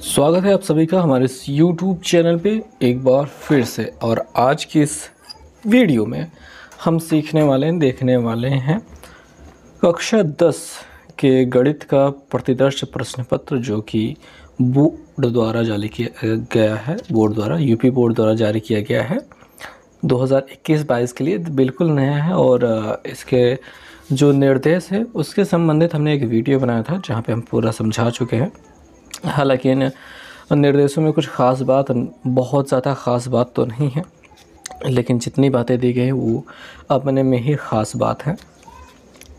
स्वागत है आप सभी का हमारे इस YouTube चैनल पे एक बार फिर से। और आज की इस वीडियो में हम देखने वाले हैं कक्षा 10 के गणित का प्रतिदर्श प्रश्न पत्र, जो कि बोर्ड द्वारा जारी किया गया है। यूपी बोर्ड द्वारा जारी किया गया है 2021-22 के लिए। बिल्कुल नया है और इसके जो निर्देश है उसके संबंधित हमने एक वीडियो बनाया था जहाँ पे हम पूरा समझा चुके हैं। हालांकि इन निर्देशों में कुछ ख़ास बात, बहुत ज़्यादा ख़ास बात तो नहीं है, लेकिन जितनी बातें दी गई हैं वो अपने में ही ख़ास बात है।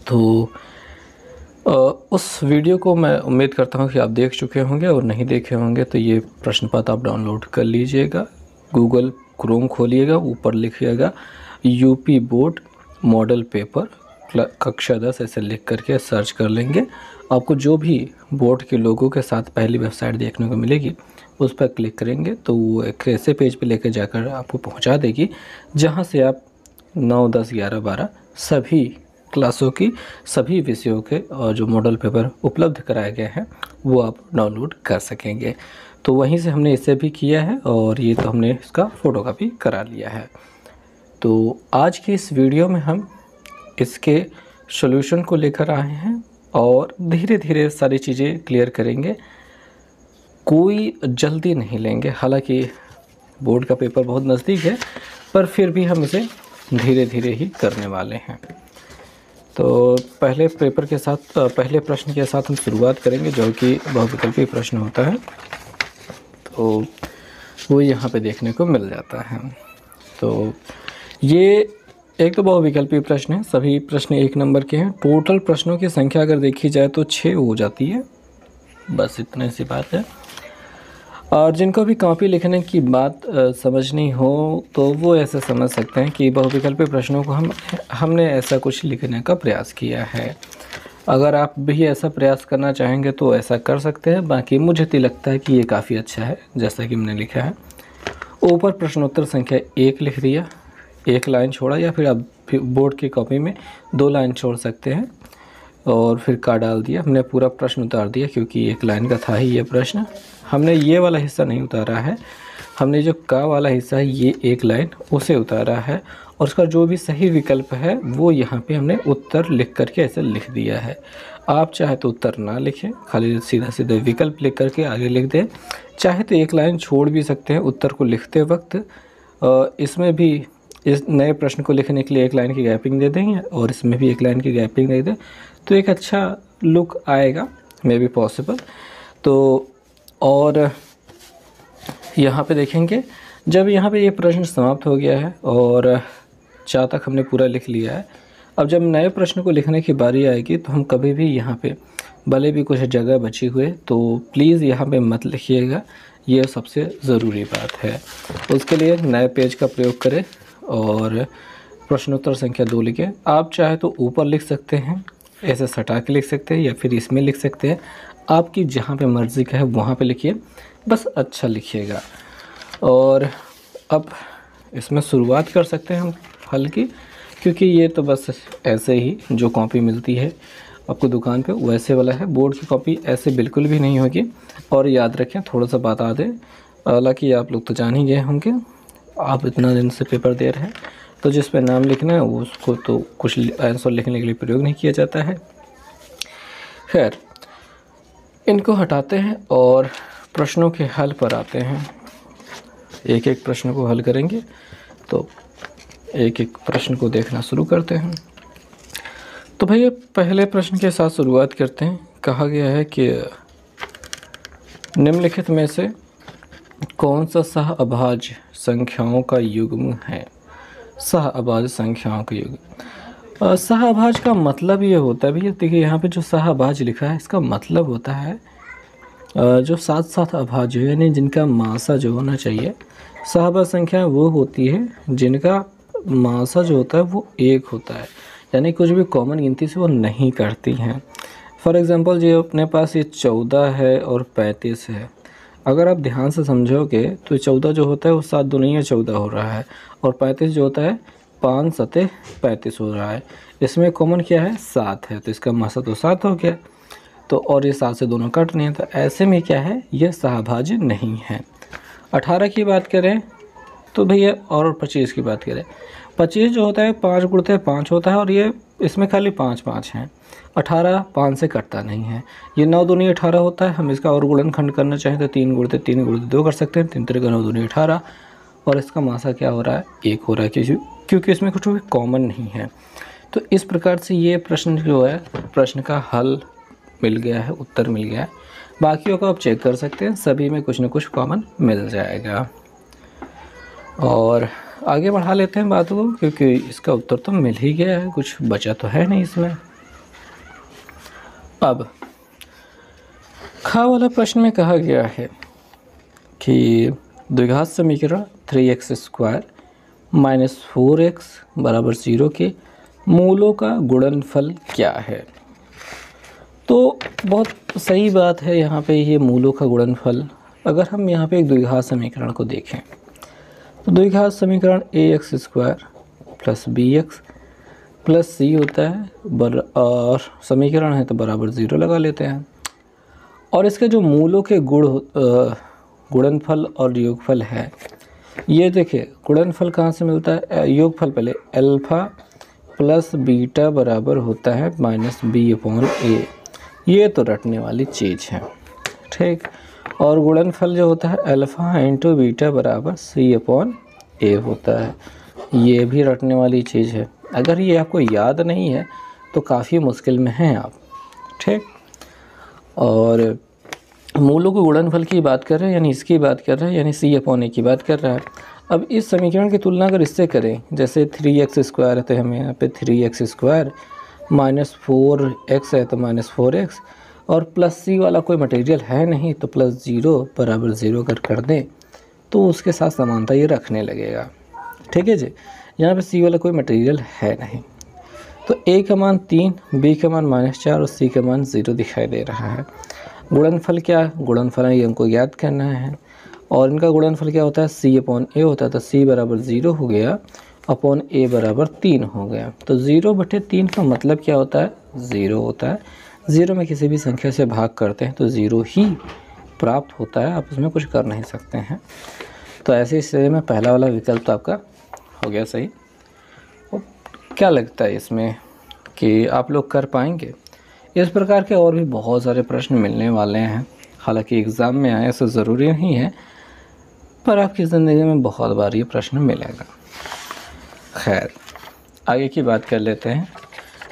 तो उस वीडियो को मैं उम्मीद करता हूँ कि आप देख चुके होंगे, और नहीं देखे होंगे तो ये प्रश्न पत्र आप डाउनलोड कर लीजिएगा। गूगल क्रोम खोलिएगा, ऊपर लिखिएगा यूपी बोर्ड मॉडल पेपर कक्षा 10 ऐसे लिख करके सर्च कर लेंगे। आपको जो भी बोर्ड के लोगों के साथ पहली वेबसाइट देखने को मिलेगी उस पर क्लिक करेंगे तो वो एक ऐसे पेज पे लेकर जाकर आपको पहुंचा देगी जहां से आप 9, 10, 11, 12 सभी क्लासों की सभी विषयों के और जो मॉडल पेपर उपलब्ध कराए गए हैं वो आप डाउनलोड कर सकेंगे। तो वहीं से हमने इसे भी किया है और ये तो हमने इसका फ़ोटोकॉपी करा लिया है। तो आज की इस वीडियो में हम इसके सॉल्यूशन को लेकर आए हैं और धीरे धीरे सारी चीज़ें क्लियर करेंगे। कोई जल्दी नहीं लेंगे, हालांकि बोर्ड का पेपर बहुत नज़दीक है, पर फिर भी हम इसे धीरे धीरे ही करने वाले हैं। तो पहले प्रश्न के साथ हम शुरुआत करेंगे, जो कि बहुविकल्पी प्रश्न होता है। तो वो यहाँ पे देखने को मिल जाता है। तो ये एक तो बहुविकल्पी प्रश्न है, सभी प्रश्न 1 नंबर के हैं। टोटल प्रश्नों की संख्या अगर देखी जाए तो 6 हो जाती है, बस इतनी सी बात है। और जिनको भी कॉपी लिखने की बात समझनी हो तो वो ऐसे समझ सकते हैं कि बहुविकल्पी प्रश्नों को हमने ऐसा कुछ लिखने का प्रयास किया है। अगर आप भी ऐसा प्रयास करना चाहेंगे तो ऐसा कर सकते हैं। बाकी मुझे तो लगता है कि ये काफ़ी अच्छा है जैसा कि मैंने लिखा है। ऊपर प्रश्नोत्तर संख्या 1 लिख दिया, 1 लाइन छोड़ा, या फिर आप बोर्ड की कॉपी में 2 लाइन छोड़ सकते हैं और फिर का डाल दिया। हमने पूरा प्रश्न उतार दिया क्योंकि 1 लाइन का था ही ये प्रश्न। हमने ये वाला हिस्सा नहीं उतारा है, हमने जो का वाला हिस्सा है ये 1 लाइन उसे उतारा है और उसका जो भी सही विकल्प है वो यहाँ पे हमने उत्तर लिख करके ऐसे लिख दिया है। आप चाहे तो उत्तर ना लिखें, खाली सीधा सीधा विकल्प लिख करके आगे लिख दें। चाहे तो 1 लाइन छोड़ भी सकते हैं उत्तर को लिखते वक्त। इसमें भी इस नए प्रश्न को लिखने के लिए 1 लाइन की गैपिंग दे देंगे और इसमें भी 1 लाइन की गैपिंग दे दें तो एक अच्छा लुक आएगा, मे बी पॉसिबल। तो और यहाँ पे देखेंगे, जब यहाँ पे ये प्रश्न समाप्त हो गया है और 4 तक हमने पूरा लिख लिया है, अब जब नए प्रश्न को लिखने की बारी आएगी तो हम कभी भी यहाँ पे भले भी कुछ जगह बची हुए तो प्लीज़ यहाँ पे मत लिखिएगा, ये सबसे ज़रूरी बात है। उसके लिए नए पेज का प्रयोग करें और प्रश्नोत्तर संख्या 2 लिखें। आप चाहे तो ऊपर लिख सकते हैं, ऐसे सटा के लिख सकते हैं, या फिर इसमें लिख सकते हैं। आपकी जहाँ पे मर्ज़ी का है वहाँ पे लिखिए, बस अच्छा लिखिएगा। और अब इसमें शुरुआत कर सकते हैं हम हल की, क्योंकि ये तो बस ऐसे ही जो कॉपी मिलती है आपको दुकान पे वैसे वाला है। बोर्ड की कॉपी ऐसे बिल्कुल भी नहीं होगी। और याद रखें, थोड़ा सा बता दें, हालांकि आप लोग तो जान ही गए होंगे, आप इतना दिन से पेपर दे रहे हैं तो जिस पे नाम लिखना है उसको तो कुछ आंसर लिखने के लिए प्रयोग नहीं किया जाता है। खैर, इनको हटाते हैं और प्रश्नों के हल पर आते हैं। एक एक प्रश्न को हल करेंगे, तो एक एक प्रश्न को देखना शुरू करते हैं। तो भैया पहले प्रश्न के साथ शुरुआत करते हैं। कहा गया है कि निम्नलिखित में से कौन सा सहअभाज्य संख्याओं का युग्म है? सहअभाज्य संख्याओं का युग्म, सहअभाज्य का मतलब ये होता है भैया, देखिए यहाँ पे जो सहअभाज्य लिखा है इसका मतलब होता है जो साथ साथ अभाज्य यानी जिनका मासा जो होना चाहिए। सहअभाज्य संख्या वो होती है जिनका मासा जो होता है वो 1 होता है, यानी कुछ भी कॉमन गिनती से वो नहीं करती हैं। फॉर एग्ज़ाम्पल जो अपने पास ये 14 है और 35 है, अगर आप ध्यान से समझोगे तो 14 जो होता है वो 7 दूनी 14 हो रहा है, और 35 जो होता है 5 सते 35 हो रहा है। इसमें कॉमन क्या है? 7 है, तो इसका मासा तो 7 हो गया। तो और ये 7 से दोनों कट रहे हैं, तो ऐसे में क्या है, ये सहभाज्य नहीं है। 18 की बात करें तो भैया, और 25 की बात करें, 25 जो होता है 5 गुणते 5 होता है, और ये इसमें खाली 5 5 हैं। 18 5 से कटता नहीं है। ये 9 दूनी 18 होता है। हम इसका और गुणनखंड करना चाहें तो 3 गुणते 3 गुणते 2 कर सकते हैं। 3 3 9 दूनी 18, और इसका मासा क्या हो रहा है, 1 हो रहा है, क्योंकि इसमें कुछ भी कॉमन नहीं है। तो इस प्रकार से ये प्रश्न जो है, प्रश्न का हल मिल गया है, उत्तर मिल गया है। बाकियों को आप चेक कर सकते हैं, सभी में कुछ न कुछ कॉमन मिल जाएगा। और आगे बढ़ा लेते हैं बातों को, क्योंकि इसका उत्तर तो मिल ही गया है, कुछ बचा तो है नहीं इसमें। अब खा वाला प्रश्न में कहा गया है कि द्विघात समीकरण 3x² - 4x = 0 के मूलों का गुणनफल क्या है। तो बहुत सही बात है यहाँ पे, ये मूलों का गुणनफल। अगर हम यहाँ पे एक द्विघात समीकरण को देखें तो द्विघात समीकरण ax² + bx + c होता है, और समीकरण है तो बराबर 0 लगा लेते हैं। और इसके जो मूलों के गुणनफल और योगफल है, ये देखिए गुणनफल कहाँ से मिलता है, योगफल पहले अल्फ़ा + बीटा बराबर होता है -b/a। ये तो रटने वाली चीज़ है, ठीक। और गुणनफल जो होता है अल्फ़ा × बीटा बराबर c/a होता है। ये भी रटने वाली चीज़ है। अगर ये आपको याद नहीं है तो काफ़ी मुश्किल में हैं आप, ठीक। और मूलों के गुणनफल की बात कर रहे हैं, यानी इसकी बात कर रहे हैं, यानी c/a की बात कर रहा है। अब इस समीकरण की तुलना अगर इससे करें, जैसे 3x² है तो हमें यहाँ पे 3x² -4x है तो -4x, और +c वाला कोई मटेरियल है नहीं तो +0 = 0 अगर कर दें तो उसके साथ समानता ये रखने लगेगा, ठीक है जी। यहाँ पे c वाला कोई मटेरियल है नहीं, तो a का मान 3, b का मान -4 और c का मान 0 दिखाई दे रहा है। गुणनफल क्या, गुणनफल ये हमको याद करना है, और इनका गुणनफल क्या होता है, c/a होता है, तो c = 0 हो गया, अपॉन a = 3 हो गया। तो 0/3 का मतलब क्या होता है, 0 होता है। 0 में किसी भी संख्या से भाग करते हैं तो 0 ही प्राप्त होता है, आप उसमें कुछ कर नहीं सकते हैं। तो ऐसे स्थिति में पहला वाला विकल्प तो आपका हो गया सही। और क्या लगता है इसमें कि आप लोग कर पाएंगे। इस प्रकार के और भी बहुत सारे प्रश्न मिलने वाले हैं, हालांकि एग्ज़ाम में आए ऐसा ज़रूरी नहीं है, पर आपकी ज़िंदगी में बहुत बार ये प्रश्न मिलेगा। खैर, आगे की बात कर लेते हैं।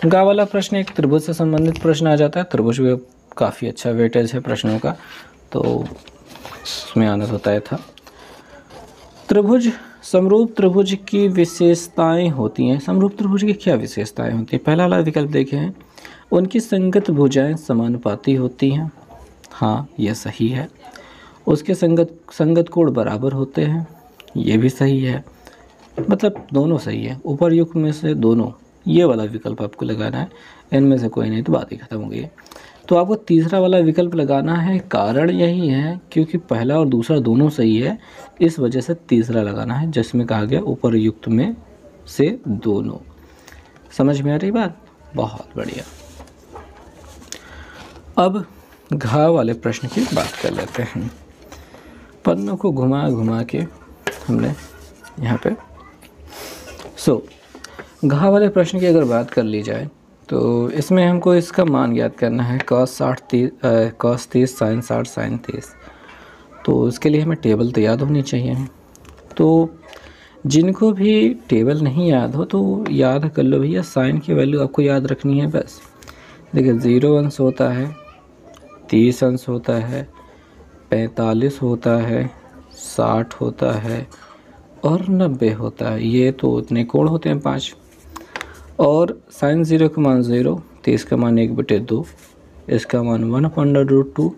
गा वाला प्रश्न एक त्रिभुज से संबंधित प्रश्न आ जाता है। त्रिभुज में काफ़ी अच्छा वेटेज है प्रश्नों का, तो उसमें आनंद होता है था। त्रिभुज, समरूप त्रिभुज की विशेषताएं होती हैं। समरूप त्रिभुज की क्या विशेषताएं होती हैं। पहला वाला विकल्प देखें, उनकी संगत भुजाएं समानुपाती होती हैं। हाँ, यह सही है। उसके संगत कोण बराबर होते हैं, ये भी सही है। मतलब दोनों सही है, उपर्युक्त में से दोनों, ये वाला विकल्प आपको लगाना है। इनमें से कोई नहीं तो बात ही खत्म हो गई। तो आपको तीसरा वाला विकल्प लगाना है। कारण यही है क्योंकि पहला और दूसरा दोनों सही है, इस वजह से तीसरा लगाना है, जिसमें कहा गया उपर्युक्त में से दोनों। समझ में आ रही बात, बहुत बढ़िया। अब घा वाले प्रश्न की बात कर लेते हैं। पन्नों को घुमा घुमा के हमने यहाँ पे घा वाले प्रश्न की अगर बात कर ली जाए तो इसमें हमको इसका मान याद करना है, cos 30 sin 60 sin 30। तो उसके लिए हमें टेबल तो याद होनी चाहिए। तो जिनको भी टेबल नहीं याद हो तो याद कर लो भैया, साइन की वैल्यू आपको याद रखनी है बस। देखिए 0 अंश होता है, 30 अंश होता है, 45 होता है, 60 होता है और 90 होता है। ये तो उतने कोण होते हैं 5। और साइन 0 का मान 0, 30 का मान 1/2, इसका मान 1/√2,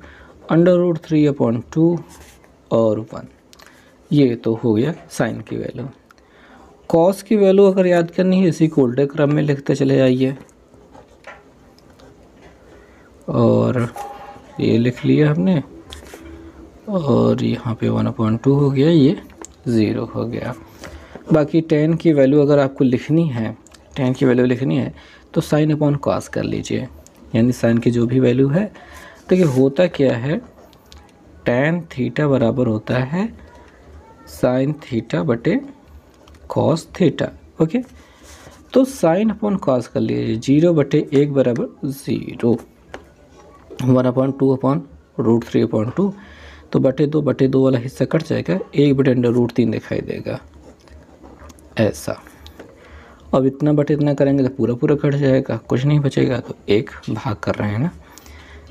√3/2 और 1। ये तो हो गया साइन की वैल्यू। कॉस की वैल्यू अगर याद करनी है इसी को उल्टे क्रम में लिखते चले जाइए। और ये लिख लिया हमने, और यहाँ पे 1/2 हो गया, ये 0 हो गया। बाकी tan की वैल्यू अगर आपको लिखनी है, tan की वैल्यू लिखनी है तो sin अपॉन कॉस कर लीजिए, यानी साइन की जो भी वैल्यू है देखिए होता क्या है, tan थीटा बराबर होता है sin थीटा बटे cos थीटा। ओके, तो साइन अपॉन कॉस कर लीजिए, 0/1 बराबर 0, 1/2/√3/2, तो बटे दो वाला हिस्सा कट जाएगा, 1/√3 दिखाई देगा ऐसा। अब इतना बटे इतना करेंगे तो पूरा पूरा कट जाएगा, कुछ नहीं बचेगा, तो 1 भाग कर रहे हैं ना,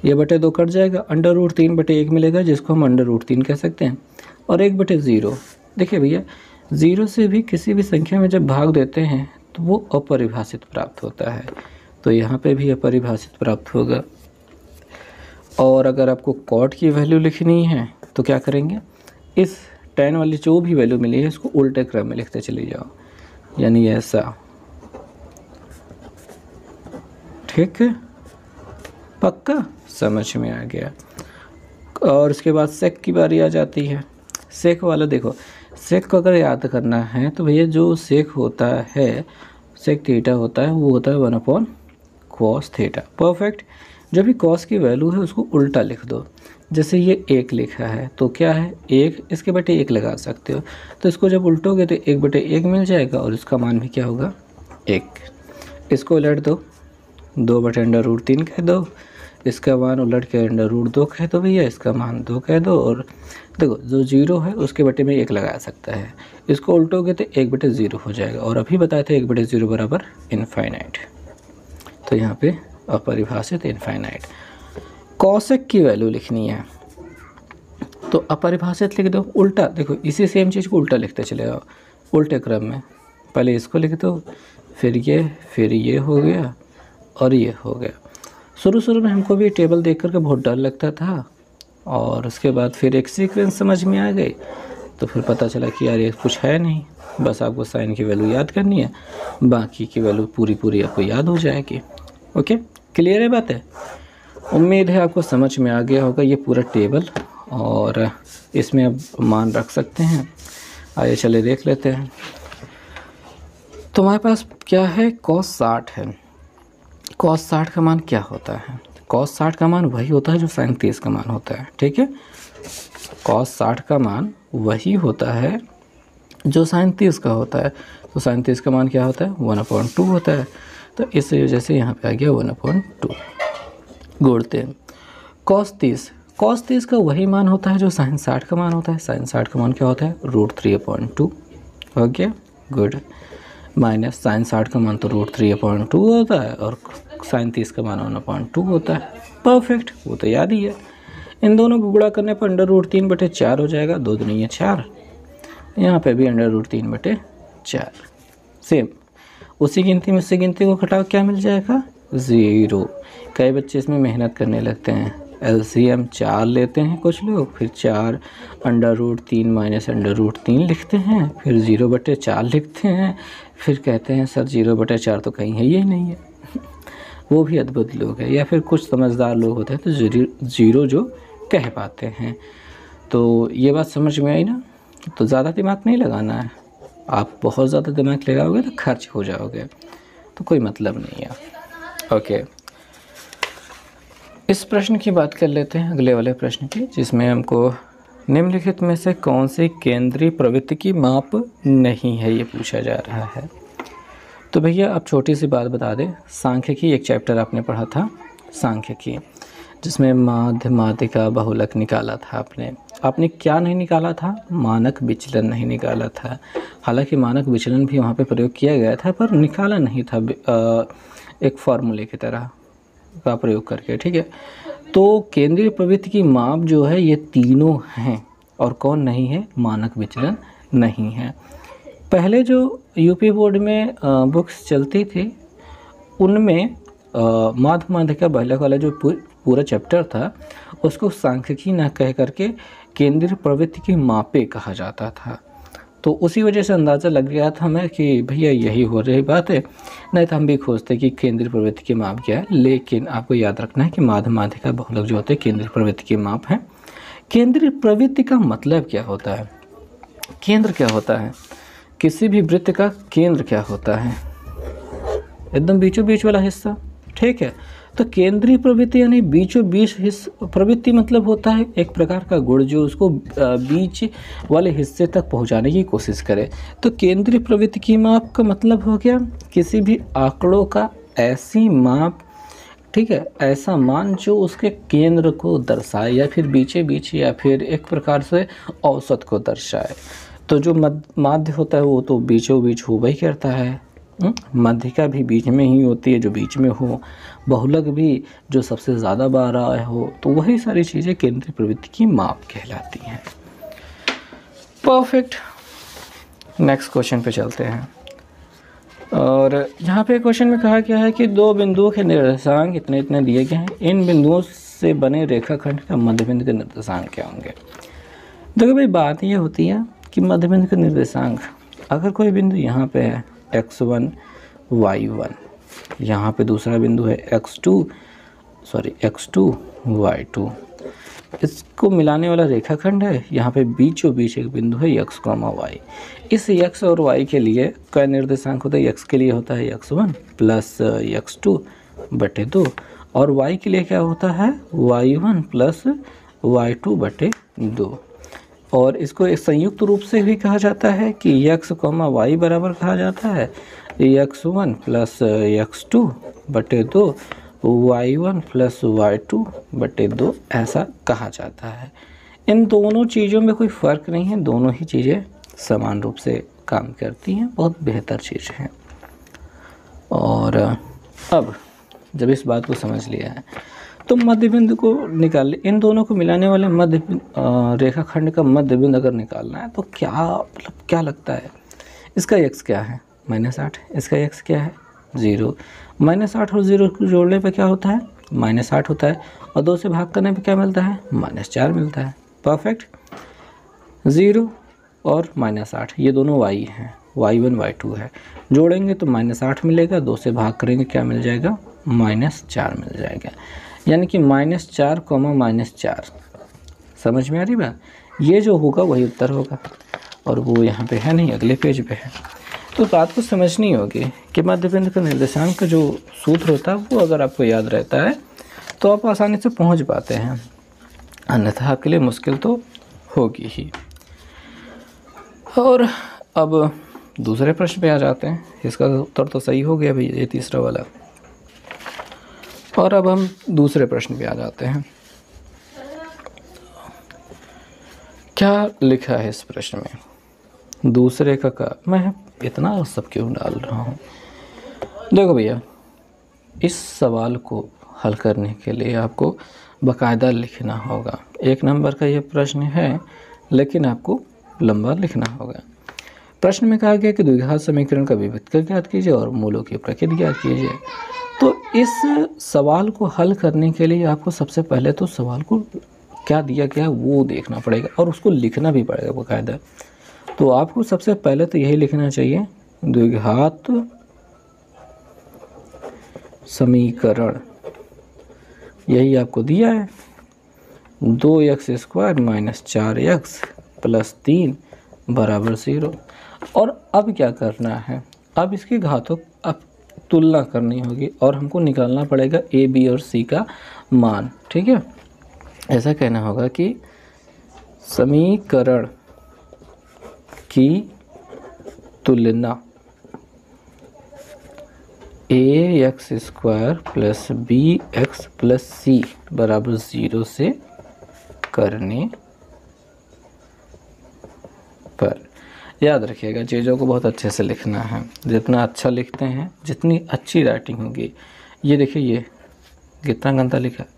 ये बटे 2 कट जाएगा, √3/1 मिलेगा जिसको हम √3 कह सकते हैं, और 1/0। देखिए भैया 0 से भी किसी भी संख्या में जब भाग देते हैं तो वो अपरिभाषित प्राप्त होता है, तो यहाँ पे भी अपरिभाषित प्राप्त होगा। और अगर आपको कॉट की वैल्यू लिखनी है तो क्या करेंगे, इस tan वाली जो भी वैल्यू मिली है इसको उल्टे क्रम में लिखते चले जाओ, यानी ऐसा। ठीक है, पक्का समझ में आ गया। और उसके बाद सेक की बारी आ जाती है। सेक वाला देखो, सेक को अगर याद करना है तो भैया जो सेक होता है, सेक थीटा होता है, वो होता है 1/cos थीटा। परफेक्ट। जो भी cos की वैल्यू है उसको उल्टा लिख दो। जैसे ये 1 लिखा है तो क्या है, 1 इसके बटे 1 लगा सकते हो, तो इसको जब उल्टोगे तो 1/1 मिल जाएगा और इसका मान भी क्या होगा, 1। इसको उलट दो, 2/√3 कह दो, इसका मान उलट के √2 कह दो भैया, इसका मान 2 कह दो, और देखो जो 0 है उसके बटे में 1 लगा सकता है, इसको उल्टोगे तो 1/0 हो जाएगा, और अभी बताए थे 1/0 बराबर इनफाइनाइट, तो यहाँ पे अपरिभाषित इनफाइनाइट। कॉसेक की वैल्यू लिखनी है तो अपरिभाषित लिख दो, उल्टा देखो इसी सेम चीज़ को उल्टा लिखते चले जाओ उल्टे क्रम में, पहले इसको लिख दो, फिर ये हो गया और ये हो गया। शुरू में हमको भी टेबल देख करके बहुत डर लगता था, और उसके बाद फिर एक सीक्वेंस समझ में आ गई, तो फिर पता चला कि यार ये कुछ है नहीं, बस आपको साइन की वैल्यू याद करनी है, बाकी की वैल्यू पूरी आपको याद हो जाएगी। ओके, क्लियर है बात है? उम्मीद है आपको समझ में आ गया होगा ये पूरा टेबल, और इसमें अब मान रख सकते हैं। आइए चले देख लेते हैं। तो हमारे पास क्या है, cos 60 है। cos 60 का मान क्या होता है, cos 60 का मान वही होता है जो sin 30 का मान होता है। ठीक है, cos 60 का मान वही होता है जो sin 30 का होता है, तो sin 30 का मान क्या होता है, 1/2 होता है, तो इस वजह से यहाँ पे आ गया 1/2। जोड़ते हैं, cos 30 का वही मान होता है जो sin 60 का मान होता है, sin 60 का मान क्या होता है, √3/2। हो गया, गुड। माइनस sin 60 का मान तो √3/2 होता है, और sin 30 का मान 1/2 होता है। परफेक्ट, वो तो याद ही है। इन दोनों को गुणा करने पर √3/4 हो जाएगा, 2 दूनी 4, यहाँ पे भी √3/4। सेम उसी गिनती में उससे गिनती को घटाओ, क्या मिल जाएगा, 0। कई बच्चे इसमें मेहनत करने लगते हैं, LCM 4 लेते हैं कुछ लोग, फिर 4 √3 माइनस √3 लिखते हैं, फिर 0/4 लिखते हैं, फिर कहते हैं सर 0/4 तो कहीं है ही नहीं है। वो भी अद्भुत लोग हैं, या फिर कुछ समझदार लोग होते हैं तो 0 जो कह पाते हैं। तो ये बात समझ में आई ना? तो ज़्यादा दिमाग नहीं लगाना है, आप बहुत ज़्यादा दिमाग लगाओगे तो खर्च हो जाओगे, तो कोई मतलब नहीं है। ओके, इस प्रश्न की बात कर लेते हैं, अगले वाले प्रश्न की, जिसमें हमको निम्नलिखित में से कौन सी केंद्रीय प्रवृत्ति की माप नहीं है, ये पूछा जा रहा है। तो भैया आप छोटी सी बात बता दें, सांख्यिकी एक चैप्टर आपने पढ़ा था, सांख्यिकी, जिसमें माध्य माध्यिका बहुलक निकाला था आपने क्या नहीं निकाला था, मानक विचलन नहीं निकाला था। हालांकि मानक विचलन भी वहाँ पे प्रयोग किया गया था, पर निकाला नहीं था एक फार्मूले की तरह का प्रयोग करके। ठीक है, तो केंद्रीय प्रवृत्ति की माप जो है ये तीनों हैं, और कौन नहीं है, मानक विचलन नहीं है। पहले जो यूपी बोर्ड में बुक्स चलती थी उनमें माध्य माध्यिका बहुलक वाला जो पूरा चैप्टर था उसको सांख्यिकी ना कह करके केंद्रीय प्रवृत्ति की मापे कहा जाता था। तो उसी वजह से अंदाज़ा लग गया था हमें कि भैया यही हो रही बात है, नहीं तो हम भी खोजते कि केंद्रीय प्रवृत्ति की माप क्या है। लेकिन आपको याद रखना है कि माध्य माध्यिका बहुलक जो होते हैं केंद्रीय प्रवृत्ति की माप है। केंद्रीय प्रवृत्ति का मतलब क्या होता है, केंद्र क्या होता है, किसी भी वृत्त का केंद्र क्या होता है, एकदम बीचों बीच वाला हिस्सा। ठीक है, तो केंद्रीय प्रवृत्ति यानी बीचों बीच प्रवृत्ति मतलब होता है एक प्रकार का गुण जो उसको बीच वाले हिस्से तक पहुंचाने की कोशिश करे। तो केंद्रीय प्रवृत्ति की माप का मतलब हो गया किसी भी आंकड़ों का ऐसी माप, ठीक है, ऐसा मान जो उसके केंद्र को दर्शाए या फिर बीचे बीच या फिर एक प्रकार से औसत को दर्शाए। तो जो माध्य होता है वो तो बीचों बीच हो वही करता है। माध्यिका भी बीच में ही होती है जो बीच में हो, बहुलक भी जो सबसे ज़्यादा बार आया हो, तो वही सारी चीज़ें केंद्रीय प्रवृत्ति की माप कहलाती हैं। परफेक्ट। नेक्स्ट क्वेश्चन पे चलते हैं। और यहाँ पे क्वेश्चन में कहा गया है कि दो बिंदुओं के निर्देशांक इतने इतने दिए गए हैं, इन बिंदुओं से बने रेखाखंड का मध्यबिंदु के निर्देशांक क्या होंगे। देखो भाई बात ये होती है कि मध्यबिंदु के निर्देशांक, अगर कोई बिंदु यहाँ पे है x1 y1, यहाँ पे दूसरा बिंदु है x2 y2, इसको मिलाने वाला रेखाखंड है, यहाँ पे बीचों बीच एक बिंदु है x, y। इस x और y के लिए क्या निर्देशांक होता है, x के लिए होता है x1 प्लस x2 बटे 2 और y के लिए क्या होता है y1 प्लस y2 बटे 2। और इसको एक संयुक्त रूप से भी कहा जाता है कि x, y बराबर कहा जाता है x1 प्लस x2 बटे 2 y1 प्लस y2 बटे 2 ऐसा कहा जाता है। इन दोनों चीज़ों में कोई फ़र्क नहीं है, दोनों ही चीज़ें समान रूप से काम करती हैं, बहुत बेहतर चीज़ है। और अब जब इस बात को समझ लिया है तो मध्य बिंदु को निकाल, इन दोनों को मिलाने वाले मध्य रेखाखंड का मध्य बिंदु अगर निकालना है तो क्या मतलब क्या लगता है, इसका x क्या है -8, इसका x क्या है 0। -8 और 0 को जोड़ने पे क्या होता है -8 होता है और 2 से भाग करने पे क्या मिलता है -4 मिलता है। परफेक्ट। 0 और -8 ये दोनों y हैं, y1 y2 है, जोड़ेंगे तो -8 मिलेगा, 2 से भाग करेंगे क्या मिल जाएगा -4 मिल जाएगा, यानी कि -4, -4। समझ में आ रही बात, ये जो होगा वही उत्तर होगा और वो यहाँ पे है नहीं, अगले पेज पे है। तो बात को समझनी होगी कि मध्य बिंदु का निर्देशांक का जो सूत्र होता है वो अगर आपको याद रहता है तो आप आसानी से पहुँच पाते हैं, अन्यथा आपके लिए मुश्किल तो होगी ही। और अब दूसरे प्रश्न पे आ जाते हैं, इसका उत्तर तो सही हो गया भैया, ये तीसरा वाला। और अब हम दूसरे प्रश्न पे आ जाते हैं। क्या लिखा है इस प्रश्न में, दूसरे का मैं इतना सब क्यों डाल रहा हूँ। देखो भैया, इस सवाल को हल करने के लिए आपको बाकायदा लिखना होगा। 1 नंबर का ये प्रश्न है लेकिन आपको लंबा लिखना होगा। प्रश्न में कहा गया कि द्विघात समीकरण का विभेदक ज्ञात कीजिए और मूलों की प्रकृति ज्ञात कीजिए। तो इस सवाल को हल करने के लिए आपको सबसे पहले तो सवाल को क्या दिया गया है वो देखना पड़ेगा और उसको लिखना भी पड़ेगा बाकायदा। तो आपको सबसे पहले तो यही लिखना चाहिए, द्विघात समीकरण, यही आपको दिया है 2x² - 4x + 3 = 0। और अब क्या करना है, अब इसकी घातों अब तुलना करनी होगी और हमको निकालना पड़ेगा a, b और c का मान। ठीक है, ऐसा कहना होगा कि समीकरण की तुलना ax² + bx + c = 0 से करने पर। याद रखिएगा, चीज़ों को बहुत अच्छे से लिखना है, जितना अच्छा लिखते हैं जितनी अच्छी राइटिंग होगी। ये देखिए ये कितना गंदा लिखा है,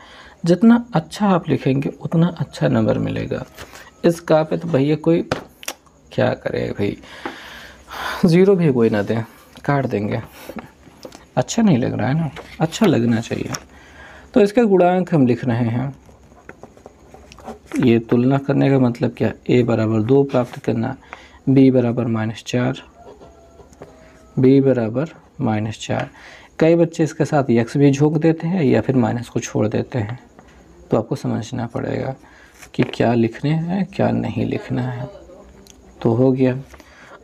जितना अच्छा आप लिखेंगे उतना अच्छा नंबर मिलेगा। इस का पे तो भैया कोई क्या करे भाई, 0 भी कोई ना दें, काट देंगे। अच्छा नहीं लग रहा है ना, अच्छा लगना चाहिए। तो इसका गुणांक हम लिख रहे हैं। ये तुलना करने का मतलब क्या, a = 2 प्राप्त करना, b = -4, b = -4। कई बच्चे इसके साथ x भी झोंक देते हैं या फिर माइनस को छोड़ देते हैं, तो आपको समझना पड़ेगा कि क्या लिखने हैं क्या नहीं लिखना है। तो हो गया।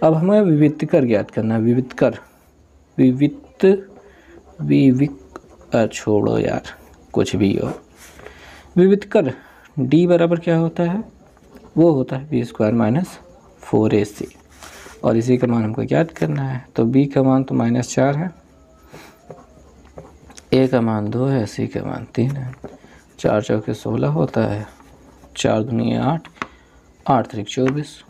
अब हमें विविक्तर ज्ञात करना है। छोड़ो यार, कुछ भी हो। विविध कर डी बराबर क्या होता है, वो होता है बी स्क्वायर माइनस 4ac, और इसी का मान हमको याद करना है। तो बी का मान तो -4 है, ए का मान 2 है, सी का मान 3 है। 4 चौके 16 होता है, 4 दूनी 8, 8 त्रिक 24।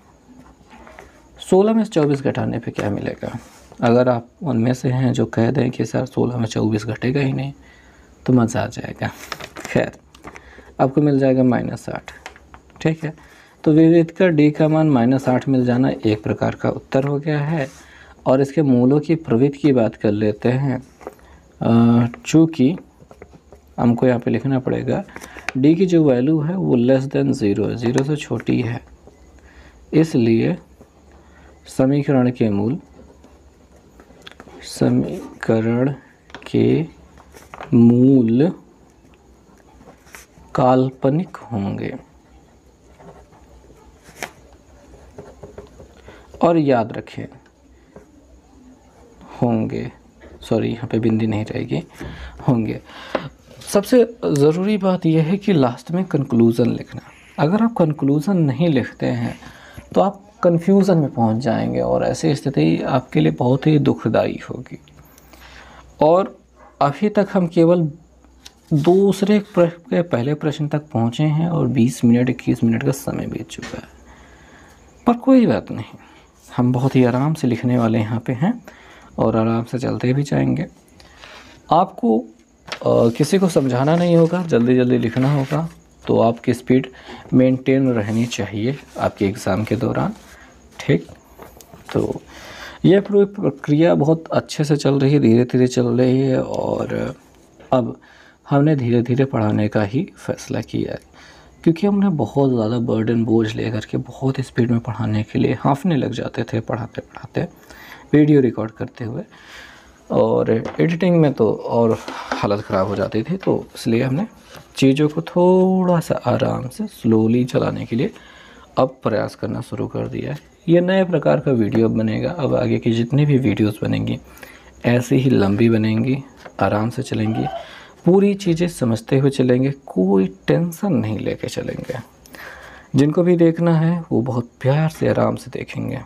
16 में से 24 घटाने पे क्या मिलेगा? अगर आप उनमें से हैं जो कह दें कि सर 16 में 24 घटेगा ही नहीं, तो मज़ा आ जाएगा। खैर, आपको मिल जाएगा -8। ठीक है, तो विविध का डी का मान -8 मिल जाना एक प्रकार का उत्तर हो गया है। और इसके मूलों की प्रवृत्ति की बात कर लेते हैं। चूँकि हमको यहाँ पे लिखना पड़ेगा डी की जो वैल्यू है वो <0 है, 0 से छोटी है, इसलिए समीकरण के मूल काल्पनिक होंगे। और याद रखें, होंगे, सॉरी यहाँ पे बिंदी नहीं रहेगी, होंगे। सबसे ज़रूरी बात यह है कि लास्ट में कंक्लूज़न लिखना। अगर आप कंक्लूज़न नहीं लिखते हैं तो आप कंफ्यूजन में पहुंच जाएंगे, और ऐसी स्थिति आपके लिए बहुत ही दुखदाई होगी। और अभी तक हम केवल दूसरे के पहले प्रश्न तक पहुंचे हैं और 20 मिनट 21 मिनट का समय बीत चुका है, पर कोई बात नहीं, हम बहुत ही आराम से लिखने वाले यहाँ पे हैं और आराम से चलते भी जाएंगे। आपको किसी को समझाना नहीं होगा, जल्दी जल्दी लिखना होगा, तो आपकी स्पीड मेंटेन रहनी चाहिए आपके एग्ज़ाम के दौरान। ठीक, तो यह पूरी प्रक्रिया बहुत अच्छे से चल रही है, धीरे धीरे चल रही है, और अब हमने धीरे धीरे पढ़ाने का ही फैसला किया है, क्योंकि हमने बहुत ज़्यादा बर्डन बोझ लेकर के बहुत स्पीड में पढ़ाने के लिए हांफने लग जाते थे पढ़ाते पढ़ाते, वीडियो रिकॉर्ड करते हुए, और एडिटिंग में तो और हालत ख़राब हो जाती थी। तो इसलिए हमने चीज़ों को थोड़ा सा आराम से स्लोली चलाने के लिए अब प्रयास करना शुरू कर दिया है। ये नए प्रकार का वीडियो बनेगा, अब आगे की जितनी भी वीडियोस बनेंगी ऐसी ही लंबी बनेंगी, आराम से चलेंगी, पूरी चीज़ें समझते हुए चलेंगे, कोई टेंशन नहीं लेके चलेंगे। जिनको भी देखना है वो बहुत प्यार से आराम से देखेंगे।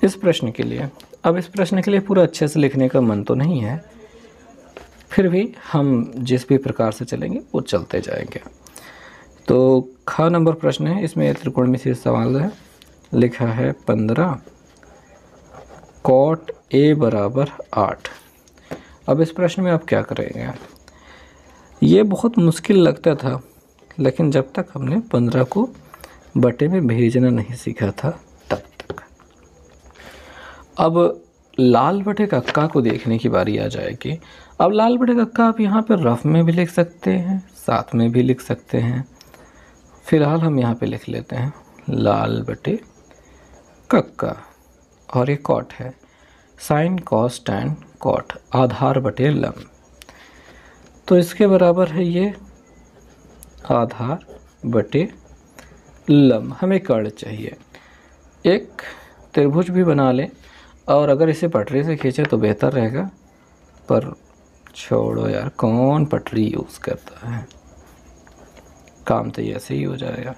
इस प्रश्न के लिए, अब इस प्रश्न के लिए पूरा अच्छे से लिखने का मन तो नहीं है, फिर भी हम जिस भी प्रकार से चलेंगे वो चलते जाएंगे। तो ख नंबर प्रश्न है, इसमें त्रिकोणमितीय सवाल है, लिखा है 15 cot a बराबर 8। अब इस प्रश्न में आप क्या करेंगे? ये बहुत मुश्किल लगता था, लेकिन जब तक हमने 15 को बटे में भेजना नहीं सीखा था तब तक। अब लाल बटे कक्का को देखने की बारी आ जाएगी। अब लाल बटे कक्का आप यहाँ पर रफ में भी लिख सकते हैं, साथ में भी लिख सकते हैं। फ़िलहाल हम यहाँ पे लिख लेते हैं लाल बटे कक्का, और एक कॉट है साइन कॉस टैन कॉट, आधार बटे लंब। तो इसके बराबर है ये आधार बटे लंब। हमें कर्ण चाहिए, एक त्रिभुज भी बना लें, और अगर इसे पटरी से खींचे तो बेहतर रहेगा, पर छोड़ो यार, कौन पटरी यूज़ करता है, काम तो ऐसे ही हो जाएगा।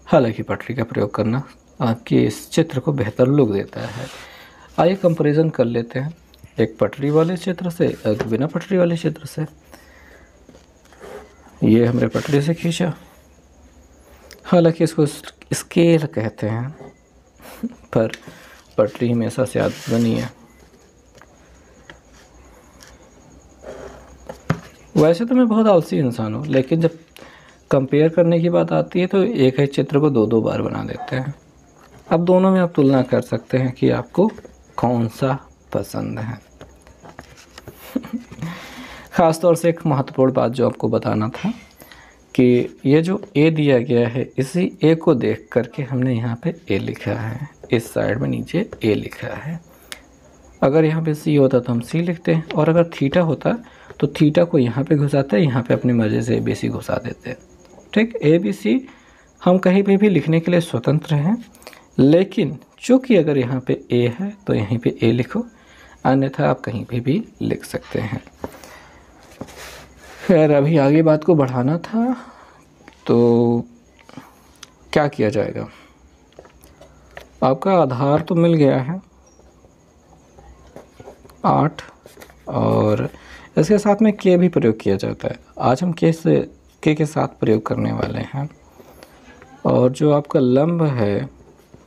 हालांकि पटरी का प्रयोग करना आपके इस चित्र को बेहतर लुक देता है। आइए कंपैरिजन कर लेते हैं, एक पटरी वाले चित्र से एक बिना पटरी वाले चित्र से। ये हमने पटरी से खींचा, हालांकि इसको स्केल कहते हैं, पर पटरी हमेशा से आदत बनी है। वैसे तो मैं बहुत आलसी इंसान हूँ, लेकिन जब कंपेयर करने की बात आती है तो एक ही चित्र को 2-2 बार बना देते हैं। अब दोनों में आप तुलना कर सकते हैं कि आपको कौन सा पसंद है। ख़ास तौर से एक महत्वपूर्ण बात जो आपको बताना था कि ये जो ए दिया गया है, इसी ए को देख करके हमने यहाँ पे ए लिखा है, इस साइड में नीचे ए लिखा है। अगर यहाँ पे सी होता तो हम सी लिखते हैं, और अगर थीटा होता तो थीटा को यहाँ पे घुसाते हैं, यहाँ पे अपनी मर्ज़ी से ए बी सी घुसा देते हैं। ठीक, ए बी सी हम कहीं पे भी लिखने के लिए स्वतंत्र हैं, लेकिन चूँकि अगर यहाँ पे ए है तो यहीं पे ए लिखो, अन्यथा आप कहीं भी लिख सकते हैं। खैर अभी आगे बात को बढ़ाना था, तो क्या किया जाएगा। आपका आधार तो मिल गया है 8 और इसके साथ में के भी प्रयोग किया जाता है। आज हम के के साथ प्रयोग करने वाले हैं और जो आपका लंब है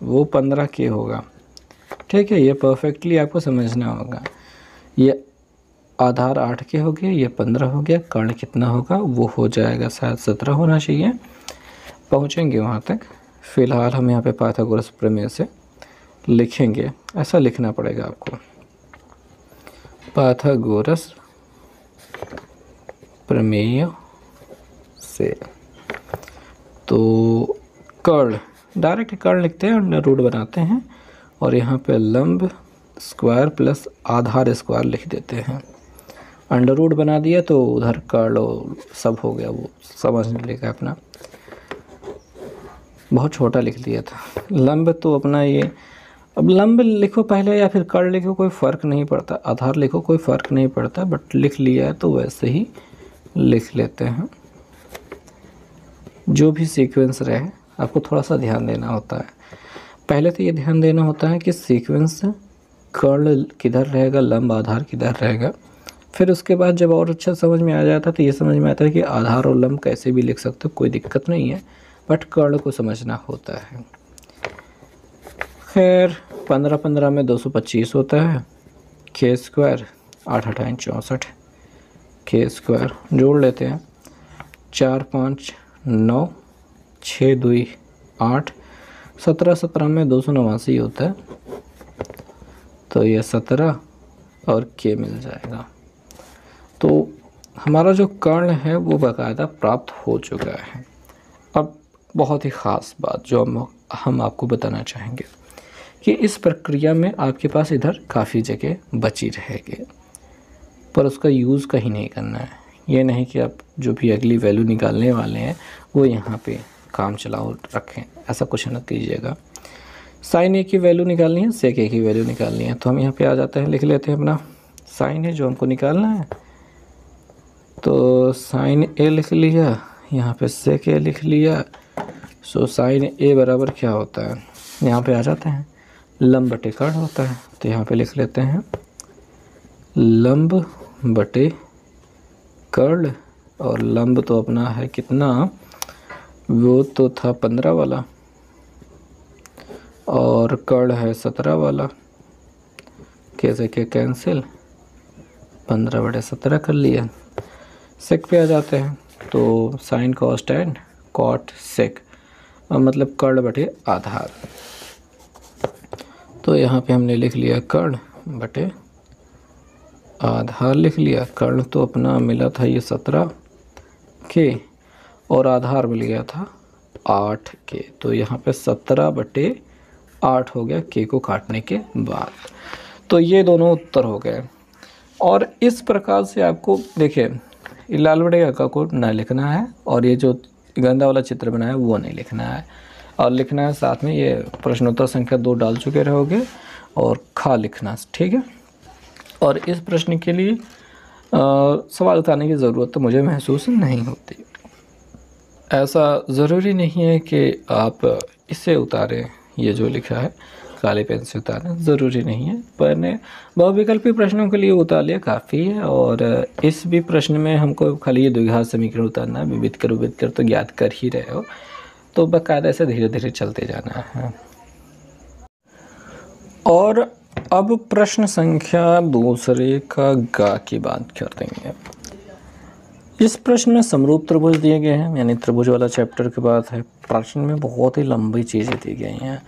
वो 15 के होगा। ठीक है, ये परफेक्टली आपको समझना होगा। ये आधार 8 के हो गया, ये 15 हो गया, कर्ण कितना होगा वो हो जाएगा शायद 17 होना चाहिए। पहुँचेंगे वहाँ तक। फ़िलहाल हम यहाँ पे पाइथागोरस प्रमेय से लिखेंगे, ऐसा लिखना पड़ेगा आपको, पाइथागोरस प्रमेय से। तो कर्ण, डायरेक्ट कर्ण लिखते हैं, अंडर रूट बनाते हैं और यहाँ पे लंब स्क्वायर प्लस आधार स्क्वायर लिख देते हैं। अंडर रूट बना दिया तो उधर कर्ण सब हो गया, वो समझने लेगा अपना। बहुत छोटा लिख दिया था। लंब तो अपना ये, अब लंब लिखो पहले या फिर कर्ण लिखो कोई फ़र्क नहीं पड़ता, आधार लिखो कोई फ़र्क नहीं पड़ता, बट लिख लिया है तो वैसे ही लिख लेते हैं। जो भी सीक्वेंस रहे आपको थोड़ा सा ध्यान देना होता है। पहले तो ये ध्यान देना होता है कि सीक्वेंस कर्ण किधर रहेगा, लंब आधार किधर रहेगा। फिर उसके बाद जब और अच्छा समझ में आ जाता है तो ये समझ में आता है कि आधार और लंब कैसे भी लिख सकते हो, कोई दिक्कत नहीं है, बट कर्ण को समझना होता है। खैर 15 में 225 होता है, के स्क्वायर 8 8 64, के स्क्वायर जोड़ लेते हैं, 4 5 9, 6 2 8, 17 में 289 होता है, तो ये 17 और के मिल जाएगा। तो हमारा जो कर्ण है वो बाकायदा प्राप्त हो चुका है। अब बहुत ही ख़ास बात जो हम आपको बताना चाहेंगे कि इस प्रक्रिया में आपके पास इधर काफ़ी जगह बची रहेगी, पर उसका यूज़ कहीं नहीं करना है। ये नहीं कि आप जो भी अगली वैल्यू निकालने वाले हैं वो यहाँ पे काम चलाओ रखें, ऐसा कुछ न कीजिएगा। साइन ए की वैल्यू निकालनी है, सेक ए की वैल्यू निकालनी है, तो हम यहाँ पे आ जाते हैं, लिख लेते हैं अपना साइन ए जो हमको निकालना है। तो साइन ए लिख लिया, यहाँ पे सेक ए लिख लिया। सो साइन ए बराबर क्या होता है, यहाँ पे आ जाते हैं, लंब बटे कर्ण होता है। तो यहाँ पे लिख लेते हैं लंब बटे कर्ण, और लंब तो अपना है कितना, वो तो था 15 वाला और कर्ण है 17 वाला। कैसे के कैंसिल, 15 बटे 17 कर लिया। सेक पे आ जाते हैं, तो sine cos tan cot sec, मतलब कर्ण बटे आधार। तो यहाँ पे हमने लिख लिया कर्ण बटे आधार लिख लिया। कर्ण तो अपना मिला था ये 17 के और आधार मिल गया था 8 के, तो यहाँ पे 17 बटे 8 हो गया के को काटने के बाद। तो ये दोनों उत्तर हो गए। और इस प्रकार से आपको देखिए लाल बटे का को ना लिखना है और ये जो गंदा वाला चित्र बनाया वो नहीं लिखना है, और लिखना है साथ में ये प्रश्नोत्तर संख्या 2 डाल चुके रहोगे और खा लिखना, ठीक है। और इस प्रश्न के लिए सवाल उठाने की ज़रूरत तो मुझे महसूस नहीं होती। ऐसा ज़रूरी नहीं है कि आप इसे उतारें, ये जो लिखा है काले पेन से उतारें, ज़रूरी नहीं है, पर बहुविकल्पी प्रश्नों के लिए उतार लिया काफ़ी है। और इस भी प्रश्न में हमको खाली ये द्विघात समीकरण उतारना है, विविध कर तो ज्ञात कर ही रहे हो, तो बाकायदा ऐसे धीरे धीरे चलते जाना है। और अब प्रश्न संख्या दूसरे का गा की बात कर देंगे। इस प्रश्न में समरूप त्रिभुज दिए गए हैं, यानी त्रिभुज वाला चैप्टर की बात है। प्रश्न में बहुत ही लंबी चीज़ें दी गई हैं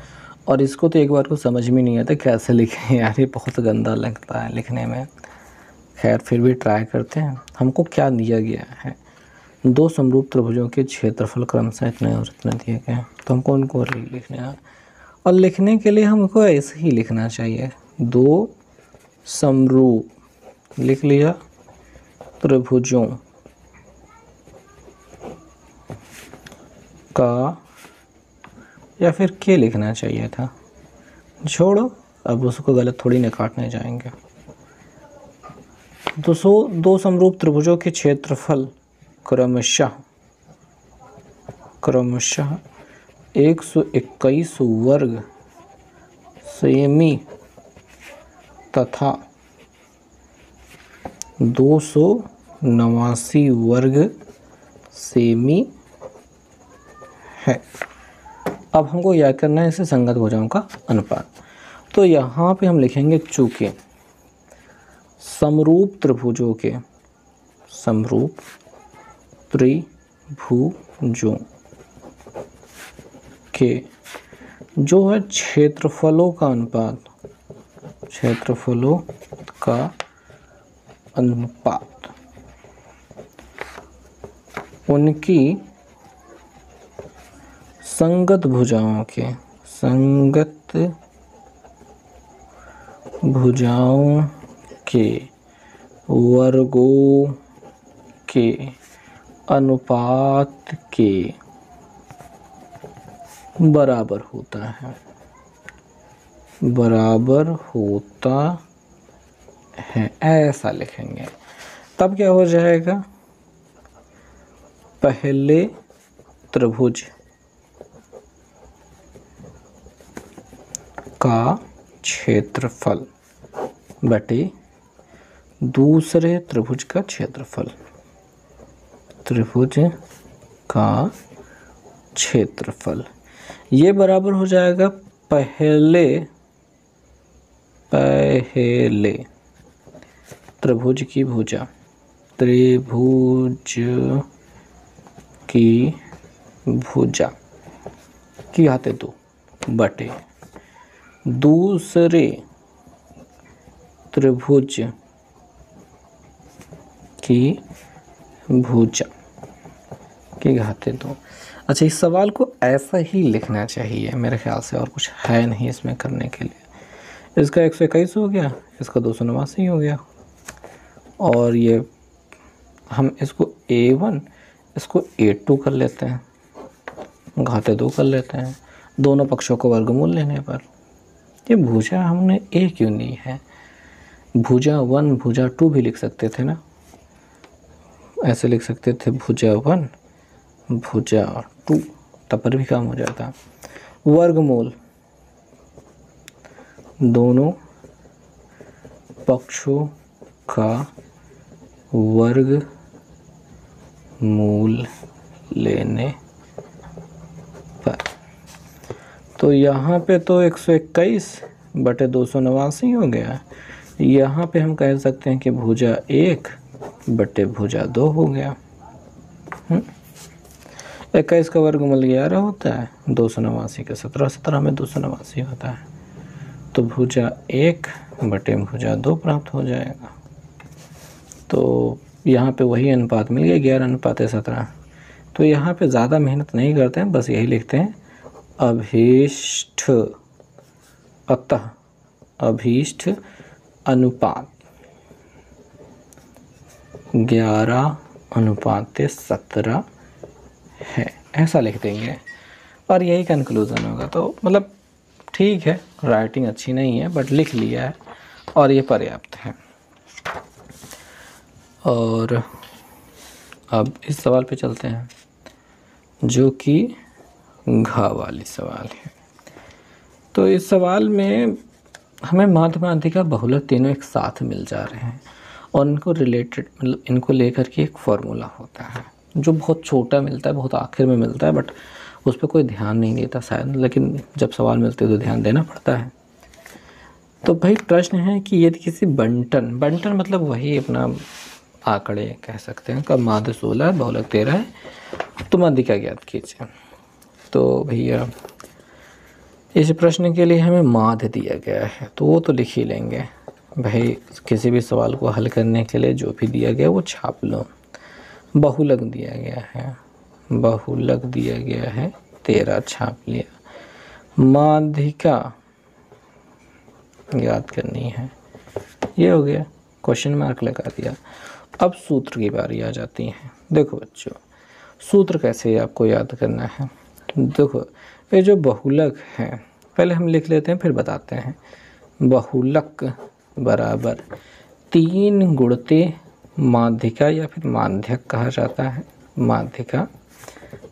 और इसको तो एक बार को समझ में नहीं आता कैसे लिखें, यार ये बहुत गंदा लगता है लिखने में। खैर फिर भी ट्राई करते हैं। हमको क्या दिया गया है, 2 समरूप त्रिभुजों के क्षेत्रफल क्रमशः इतने और इतने दिए गए हैं, तो हमको उनको लिखने हैं। और लिखने के लिए हमको ऐसे ही लिखना चाहिए, 2 समरूप लिख लिया त्रिभुजों का, या फिर के लिखना चाहिए था, छोड़ो अब उसको गलत थोड़ी ना काटने जाएंगे। दो समरूप त्रिभुजों के क्षेत्रफल क्रमशः 121 वर्ग सेमी तथा 289 वर्ग सेमी है। अब हमको याद करना है इसे संगत भुजाओं का अनुपात। तो यहाँ पे हम लिखेंगे चूंकि समरूप त्रिभुजों के जो है क्षेत्रफलों का अनुपात उनकी संगत भुजाओं के वर्गों के अनुपात के बराबर होता है, ऐसा लिखेंगे। तब क्या हो जाएगा, पहले त्रिभुज का क्षेत्रफल बटे दूसरे त्रिभुज का क्षेत्रफल, ये बराबर हो जाएगा पहले त्रिभुज की भुजा की घाते 2 बटे दूसरे त्रिभुज की भुजा की घाते 2। अच्छा, इस सवाल को ऐसा ही लिखना चाहिए मेरे ख्याल से, और कुछ है नहीं इसमें करने के लिए। इसका 121 हो गया, इसका 289 हो गया, और ये हम इसको A1 इसको A2 कर लेते हैं, घाते 2 कर लेते हैं, दोनों पक्षों को वर्गमूल लेने पर। ये भुजा हमने A क्यों नहीं है, भुजा 1 भुजा 2 भी लिख सकते थे ना, ऐसे लिख सकते थे भुजा 1 भुजा 2, तब पर भी काम हो जाता। वर्गमूल दोनों पक्षों का वर्गमूल लेने पर, तो यहाँ पे तो 121 बटे 289 हो गया। यहाँ पे हम कह सकते हैं कि भुजा 1 बटे भुजा 2 हो गया। 21 का वर्गमूल 11 होता है, 289 का 17 में 289 होता है, तो भुजा 1 बटे भुजा 2 प्राप्त हो जाएगा। तो यहाँ पे वही अनुपात मिल गया 11:17। तो यहाँ पे ज़्यादा मेहनत नहीं करते हैं, बस यही लिखते हैं अभीष्ट अनुपात 11:17 है, ऐसा लिख देंगे और यही कंक्लूज़न होगा। तो मतलब ठीक है, राइटिंग अच्छी नहीं है बट लिख लिया है और ये पर्याप्त है। और अब इस सवाल पे चलते हैं जो कि घ वाली सवाल है। तो इस सवाल में हमें माध्यमाधिका बहुलक तीनों एक साथ मिल जा रहे हैं और इनको रिलेटेड मतलब इनको लेकर के एक फॉर्मूला होता है जो बहुत छोटा मिलता है, बहुत आखिर में मिलता है, बट उस पर कोई ध्यान नहीं देता शायद, लेकिन जब सवाल मिलते हैं तो ध्यान देना पड़ता है। तो भाई प्रश्न है कि यदि किसी बंटन मतलब वही अपना आंकड़े कह सकते हैं, कब माध्य 16 है बहुलक 13 है, तो माध्यिका ज्ञात कीजिए। तो भैया इस प्रश्न के लिए हमें माध्य दिया गया है तो वो तो लिख ही लेंगे भाई। किसी भी सवाल को हल करने के लिए जो भी दिया गया वो छाप लो। बहुलक दिया गया है 13 छाप लिया। माध्यिका याद करनी है, ये हो गया, क्वेश्चन मार्क लगा दिया। अब सूत्र की बारी आ जाती है। देखो बच्चों, सूत्र कैसे आपको याद करना है। देखो ये जो बहुलक है, पहले हम लिख लेते हैं फिर बताते हैं। बहुलक बराबर 3 गुणते माध्यिका या फिर माध्यक कहा जाता है, माध्यिका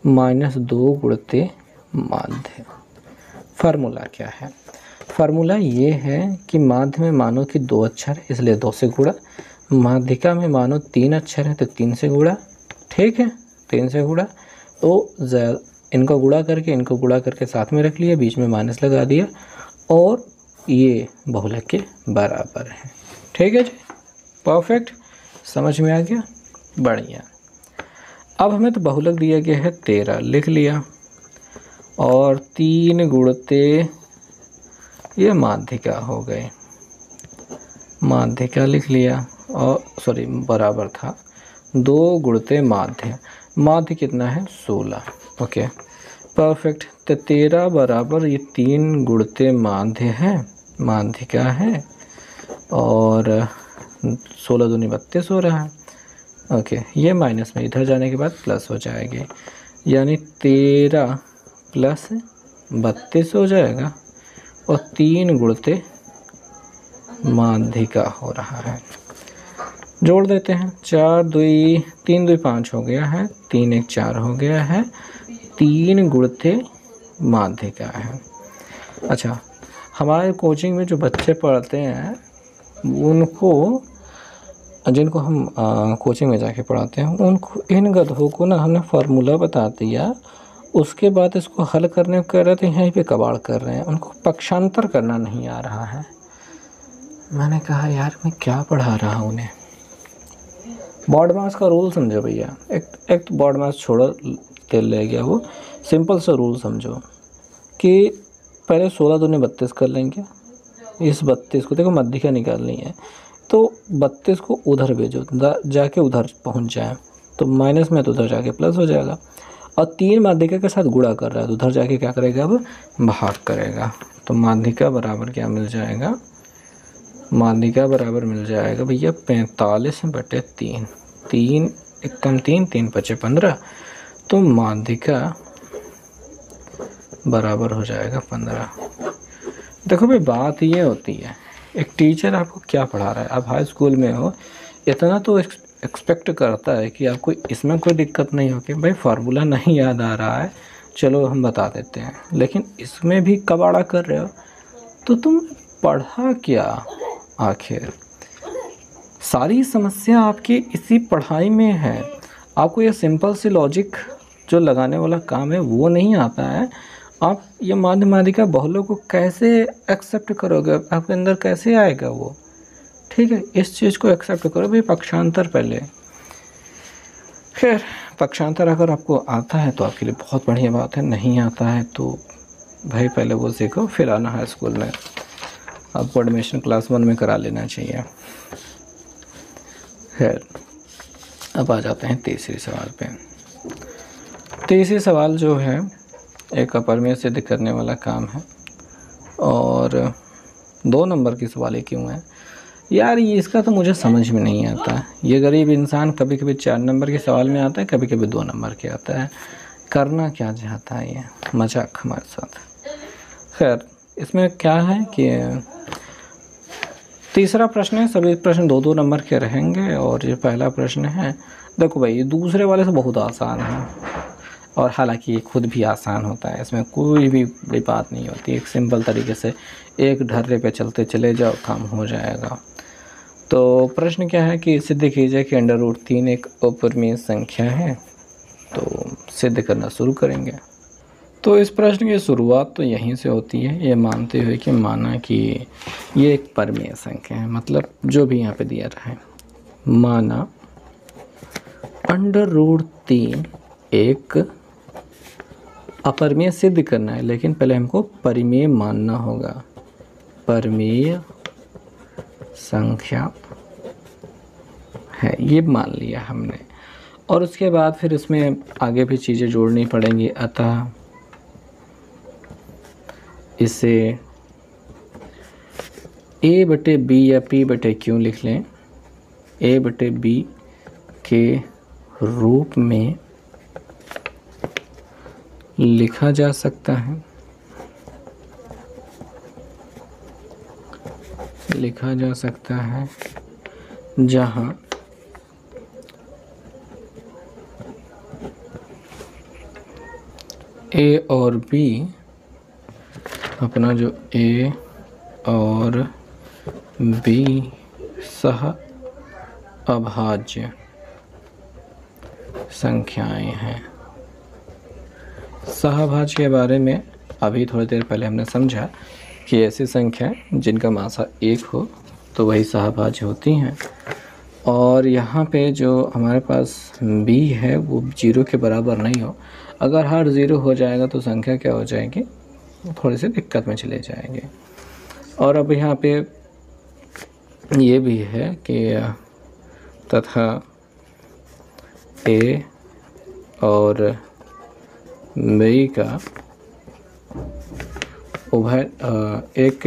माइनस 2 गुणते माध्य। फार्मूला क्या है? फार्मूला ये है कि माध्य में मानो कि 2 अक्षर है इसलिए 2 से गुणा, माध्यिका में मानो 3 अक्षर है तो 3 से गुणा, ठीक है, 3 से गुणा। तो इनको गुणा करके साथ में रख लिया, बीच में माइनस लगा दिया और ये बहुलक के बराबर है, ठीक है जी, परफेक्ट, समझ में आ गया, बढ़िया। अब हमें तो बहुलक दिया गया है 13, लिख लिया, और 3 गुणते ये माध्यिका हो गए, माध्यिका लिख लिया, और सॉरी बराबर था 2 गुणते माध्य, माध्य कितना है 16, ओके परफेक्ट। तो 13 बराबर ये 3 गुणते माध्य है, माध्यिका है, और 16 दूनी 32 हो रहा है, ओके ये माइनस में इधर जाने के बाद प्लस हो जाएगी, यानी 13 प्लस 32 हो जाएगा, और 3 गुणते माध्यिका हो रहा है। जोड़ देते हैं, 3 2 5 हो गया है, 3 1 4 हो गया है, 3 गुणते माध्यिका है। अच्छा, हमारे कोचिंग में जो बच्चे पढ़ते हैं उनको, जिनको हम कोचिंग में जाके पढ़ाते हैं, उनको इन गधों को ना हमने फार्मूला बता दिया, उसके बाद इसको हल करने को कह रहे थे, यहीं पे कबाड़ कर रहे हैं, उनको पक्षांतर करना नहीं आ रहा है। मैंने कहा यार मैं क्या पढ़ा रहा हूँ उन्हें। बॉड मास का रूल समझो भैया, एक तो बॉड मास छोड़ो, तेल ले गया वो, सिंपल सा रूल समझो कि पहले 16 दूनी 32 कर लेंगे, इस 32 को देखो माध्यिका निकालनी है, तो 32 को उधर भेजो, जाके उधर पहुंच जाए, तो माइनस में तो उधर जाके प्लस हो जाएगा, और 3 माध्यिका के साथ गुणा कर रहा है तो उधर जाके क्या करेगा, अब भाग करेगा। तो माध्यिका बराबर क्या मिल जाएगा, माध्यिका बराबर मिल जाएगा भैया 45/3, 3 एकम 3, 3 5 15, तो माध्यिका बराबर हो जाएगा 15। देखो भाई बात ये होती है, एक टीचर आपको क्या पढ़ा रहा है, आप हाई स्कूल में हो, इतना तो एक्सपेक्ट करता है कि आपको इसमें कोई दिक्कत नहीं हो कि भाई फार्मूला नहीं याद आ रहा है, चलो हम बता देते हैं, लेकिन इसमें भी कबाड़ा कर रहे हो, तो तुम पढ़ा क्या आखिर? सारी समस्या आपकी इसी पढ़ाई में है, आपको ये सिंपल सी लॉजिक जो लगाने वाला काम है वो नहीं आता है। आप ये माध्य माध्यिका बहुलक को कैसे एक्सेप्ट करोगे, आपके अंदर कैसे आएगा वो, ठीक है, इस चीज़ को एक्सेप्ट करो भाई, पक्षांतर पहले। खैर पक्षांतर अगर आपको आता है तो आपके लिए बहुत बढ़िया बात है, नहीं आता है तो भाई पहले वो सीखो, फिर आना है स्कूल में, आपको एडमिशन क्लास 1 में करा लेना चाहिए। खैर अब आ जाते हैं तीसरे सवाल पे। तीसरी सवाल जो है एक अपरिमेय सिद्ध करने वाला काम है, और 2 नंबर की सवाल ही क्यों है यार, ये इसका तो मुझे समझ में नहीं आता। ये गरीब इंसान कभी कभी 4 नंबर के सवाल में आता है, कभी कभी 2 नंबर के आता है, करना क्या चाहता है ये, मजाक हमारे साथ। खैर इसमें क्या है कि तीसरा प्रश्न है, सभी प्रश्न 2-2 नंबर के रहेंगे, और ये पहला प्रश्न है, देखो भाई ये दूसरे वाले से बहुत आसान है, और हालांकि ये खुद भी आसान होता है, इसमें कोई भी बड़ी बात नहीं होती, एक सिंपल तरीके से एक ढर्रे पे चलते चले जाओ, काम हो जाएगा। तो प्रश्न क्या है कि सिद्ध कीजिए कि √3 एक अपरिमेय संख्या है, तो सिद्ध करना शुरू करेंगे। तो इस प्रश्न की शुरुआत तो यहीं से होती है, ये मानते हुए कि माना कि ये एक परिमेय संख्या है, मतलब जो भी यहाँ पे दिया रहा है, माना √3 एक अपरिमेय सिद्ध करना है, लेकिन पहले हमको परिमेय मानना होगा, परिमेय संख्या है ये मान लिया हमने, और उसके बाद फिर इसमें आगे भी चीज़ें जोड़नी पड़ेंगी, अतः इसे a/b या p/q लिख लें, a/b के रूप में लिखा जा सकता है, लिखा जा सकता है, जहाँ ए और बी, अपना जो ए और बी सह अभाज्य संख्याएं हैं। सहभाज्य के बारे में अभी थोड़ी देर पहले हमने समझा कि ऐसी संख्याएं जिनका मासा 1 हो तो वही सहभाज्य होती हैं। और यहाँ पे जो हमारे पास b है वो 0 के बराबर नहीं हो। अगर हर 0 हो जाएगा तो संख्या क्या हो जाएगी, थोड़ी सी दिक्कत में चले जाएंगे। और अब यहाँ पे ये भी है कि तथा a और b का उभय एक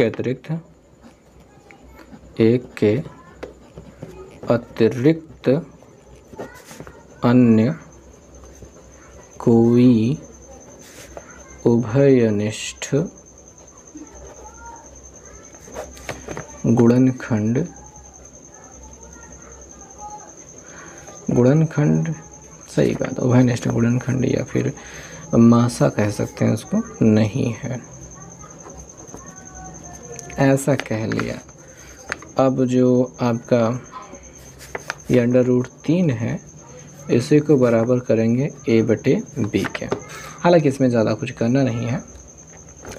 के अतिरिक्त अन्य कोई उभयनिष्ठ गुणनखंड सही बात, उभयनिष्ठ गुणनखंड या फिर मासा कह सकते हैं उसको, नहीं है, ऐसा कह लिया। अब जो आपका ये √3 है इसी को बराबर करेंगे a/b के। हालांकि इसमें ज़्यादा कुछ करना नहीं है,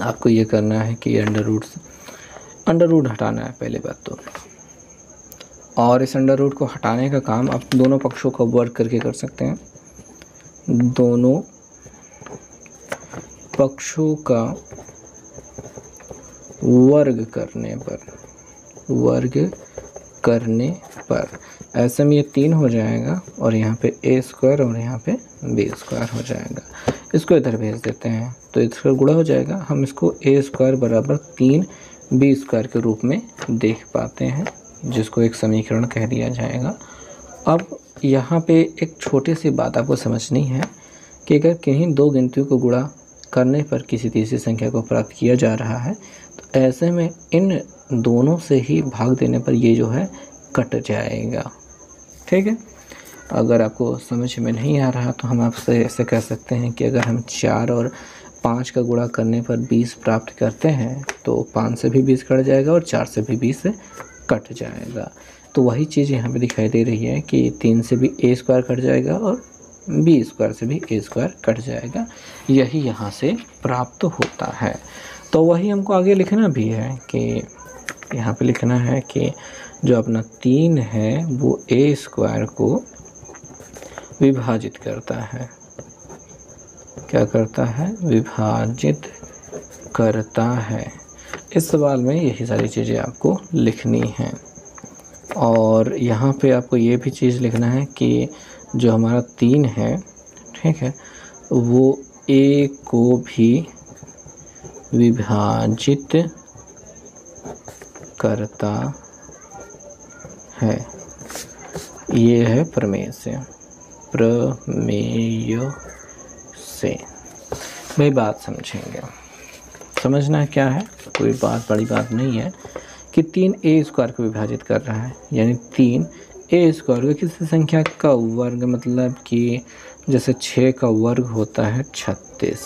आपको ये करना है कि अंडर रूट हटाना है पहले बात तो। और इस अंडर रूट को हटाने का काम आप दोनों पक्षों का वर्ग करके कर सकते हैं। दोनों पक्षों का वर्ग करने पर ऐसे में ये 3 हो जाएगा और यहाँ पे a² और यहाँ पे b² हो जाएगा। इसको इधर भेज देते हैं तो इसका गुणा हो जाएगा। हम इसको a² बराबर 3b² के रूप में देख पाते हैं, जिसको एक समीकरण कह दिया जाएगा। अब यहाँ पे एक छोटी सी बात आपको समझनी है कि अगर कहीं दो गिनतियों को गुणा करने पर किसी तीसरी संख्या को प्राप्त किया जा रहा है तो ऐसे में इन दोनों से ही भाग देने पर ये जो है कट जाएगा। ठीक है, अगर आपको समझ में नहीं आ रहा तो हम आपसे ऐसे कह सकते हैं कि अगर हम 4 और 5 का गुणा करने पर 20 प्राप्त करते हैं तो 5 से भी 20 कट जाएगा और 4 से भी 20 कट जाएगा। तो वही चीज़ यहाँ पे दिखाई दे रही है कि 3 से भी a² कट जाएगा और b² से भी a² कट जाएगा। यही यहाँ से प्राप्त होता है। तो वही हमको आगे लिखना भी है कि यहाँ पे लिखना है कि जो अपना 3 है वो a² को विभाजित करता है। क्या करता है? विभाजित करता है। इस सवाल में यही सारी चीज़ें आपको लिखनी हैं। और यहाँ पे आपको ये भी चीज़ लिखना है कि जो हमारा 3 है, ठीक है, वो a को भी विभाजित करता है। ये है प्रमेय से। भाई बात समझेंगे, समझना क्या है, कोई बात बड़ी बात नहीं है कि 3 a² को विभाजित कर रहा है, यानी 3 a² को किसी संख्या का वर्ग, मतलब कि जैसे 6 का वर्ग होता है 36,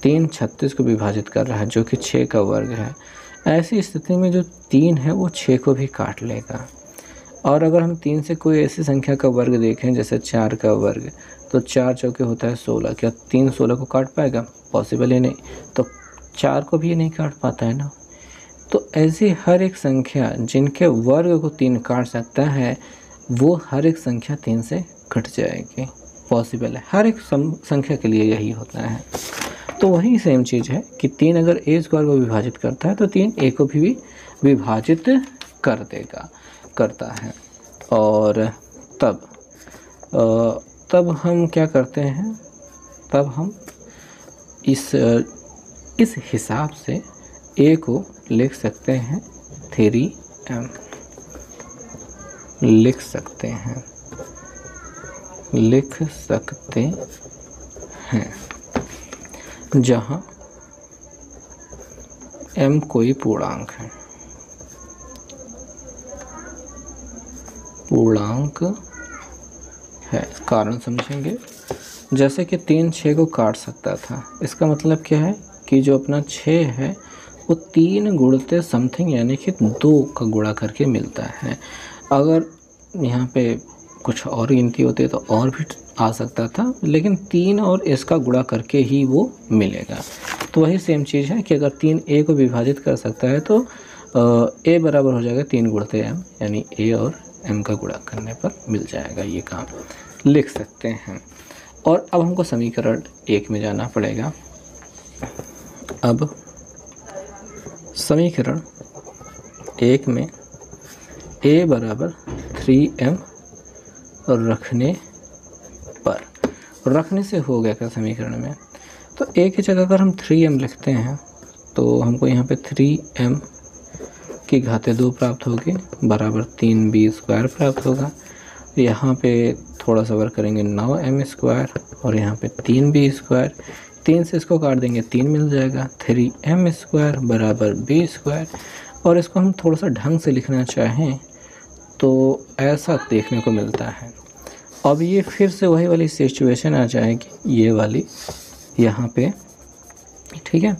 3 36 को विभाजित कर रहा है जो कि 6 का वर्ग है। ऐसी स्थिति में जो 3 है वो 6 को भी काट लेगा। और अगर हम 3 से कोई ऐसी संख्या का वर्ग देखें जैसे 4 का वर्ग, तो 4 चौके होता है 16। क्या 3 16 को काट पाएगा? पॉसिबल ही नहीं। तो 4 को भी ये नहीं काट पाता है ना। तो ऐसी हर एक संख्या जिनके वर्ग को 3 काट सकता है वो हर एक संख्या 3 से कट जाएगी। पॉसिबल है, हर एक संख्या के लिए यही होता है। तो वही सेम चीज़ है कि 3 अगर a² को विभाजित करता है तो 3 a को भी विभाजित करता है। और तब हम क्या करते हैं, तब हम इस हिसाब से a को लिख सकते हैं 3m, लिख सकते हैं, जहाँ m कोई पूर्णांक है। पूर्णांक है। कारण समझेंगे। जैसे कि 3 6 को काट सकता था, इसका मतलब क्या है कि जो अपना 6 है वो 3 गुणते समथिंग यानी कि 2 का गुणा करके मिलता है। अगर यहाँ पे कुछ और गिनती होती तो और भी आ सकता था, लेकिन 3 और इसका गुणा करके ही वो मिलेगा। तो वही सेम चीज़ है कि अगर 3 a को विभाजित कर सकता है तो a बराबर हो जाएगा 3 गुणते m, यानी a और m का गुणा करने पर मिल जाएगा। ये काम लिख सकते हैं। और अब हमको समीकरण 1 में जाना पड़ेगा। अब समीकरण 1 में a बराबर 3m रखने से हो गया क्या समीकरण में, तो a की जगह अगर हम 3m लिखते हैं तो हमको यहाँ पे 3m की घाते 2 प्राप्त होगी बराबर 3b² प्राप्त होगा। यहाँ पे थोड़ा सा वर्क करेंगे 9m² और यहाँ पे 3b², 3 से इसको काट देंगे 3 मिल जाएगा, 3m² बराबर b²। और इसको हम थोड़ा सा ढंग से लिखना चाहें तो ऐसा देखने को मिलता है। अब ये फिर से वही वाली सिचुएशन आ जाएगी, ये वाली यहाँ पे, ठीक है।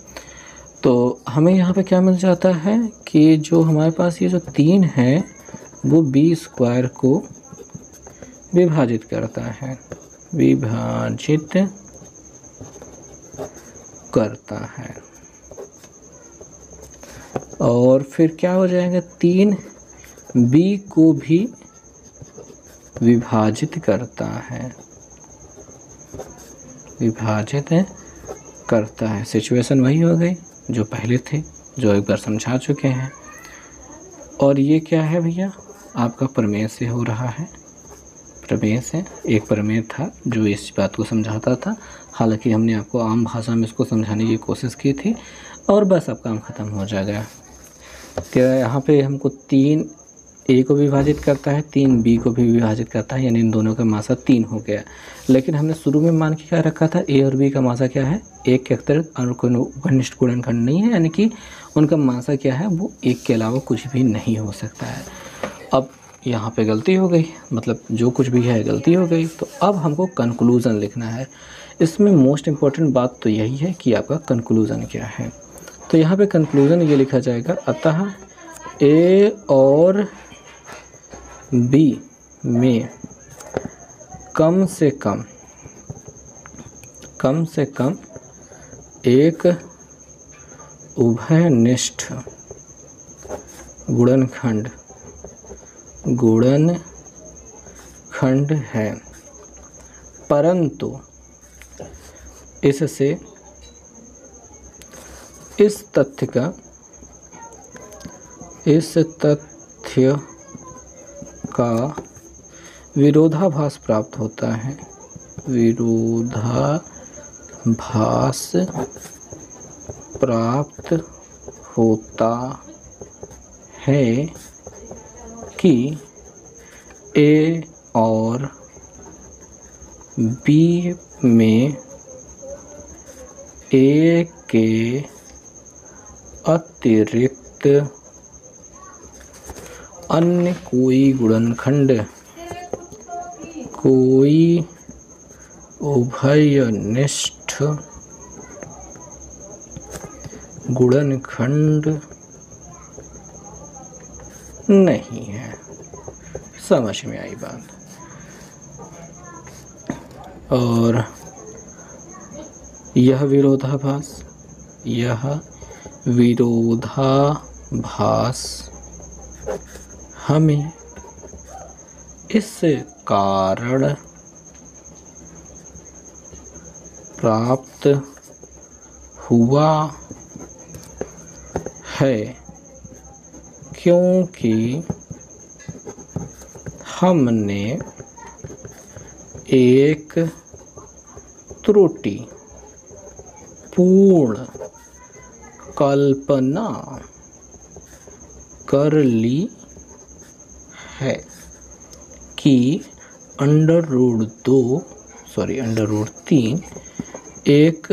तो हमें यहाँ पे क्या मिल जाता है कि जो हमारे पास ये जो 3 है वो b² को विभाजित करता है, विभाजित करता है। और फिर क्या हो जाएगा, 3b को भी विभाजित करता है, विभाजित करता है। सिचुएशन वही हो गई जो पहले थे, जो एक बार समझा चुके हैं। और ये क्या है भैया, आपका प्रमेय से हो रहा है। प्रमेय से एक प्रमेय था जो इस बात को समझाता था। हालांकि हमने आपको आम भाषा में इसको समझाने की कोशिश की थी और बस अब काम ख़त्म हो जाएगा। क्या यहाँ पे हमको 3 a को विभाजित करता है, 3 b को भी विभाजित करता है, यानी इन दोनों का मासा 3 हो गया। लेकिन हमने शुरू में मान के क्या रखा था, a और b का मासा क्या है, 1 के अतिरिक्त और कोई घनिष्ठ गुणनखंड नहीं है, यानी कि उनका मासा क्या है वो 1 के अलावा कुछ भी नहीं हो सकता है। अब यहाँ पे गलती हो गई, मतलब जो कुछ भी है गलती हो गई। तो अब हमको कंक्लूज़न लिखना है। इसमें मोस्ट इम्पॉर्टेंट बात तो यही है कि आपका कंक्लूज़न क्या है। तो यहाँ पे कंक्लूज़न ये लिखा जाएगा, अतः a और b में कम से कम एक उभयनिष्ठ गुणनखंड है, परंतु इससे इस तथ्य का विरोधाभास प्राप्त होता है, विरोधाभास प्राप्त होता है कि a और b में a के अतिरिक्त अन्य कोई उभयनिष्ठ गुणनखंड नहीं है। समझ में आई बात। और यह विरोधाभास हमें इस कारण प्राप्त हुआ है क्योंकि हमने एक त्रुटिपूर्ण कल्पना कर ली है कि √3 एक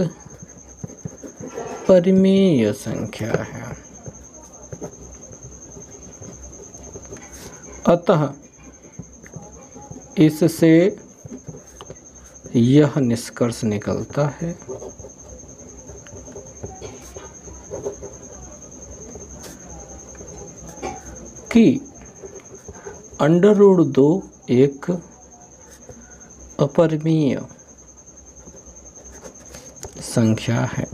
परिमेय संख्या है। अतः इससे यह निष्कर्ष निकलता है कि √2 एक अपरिमेय संख्या है।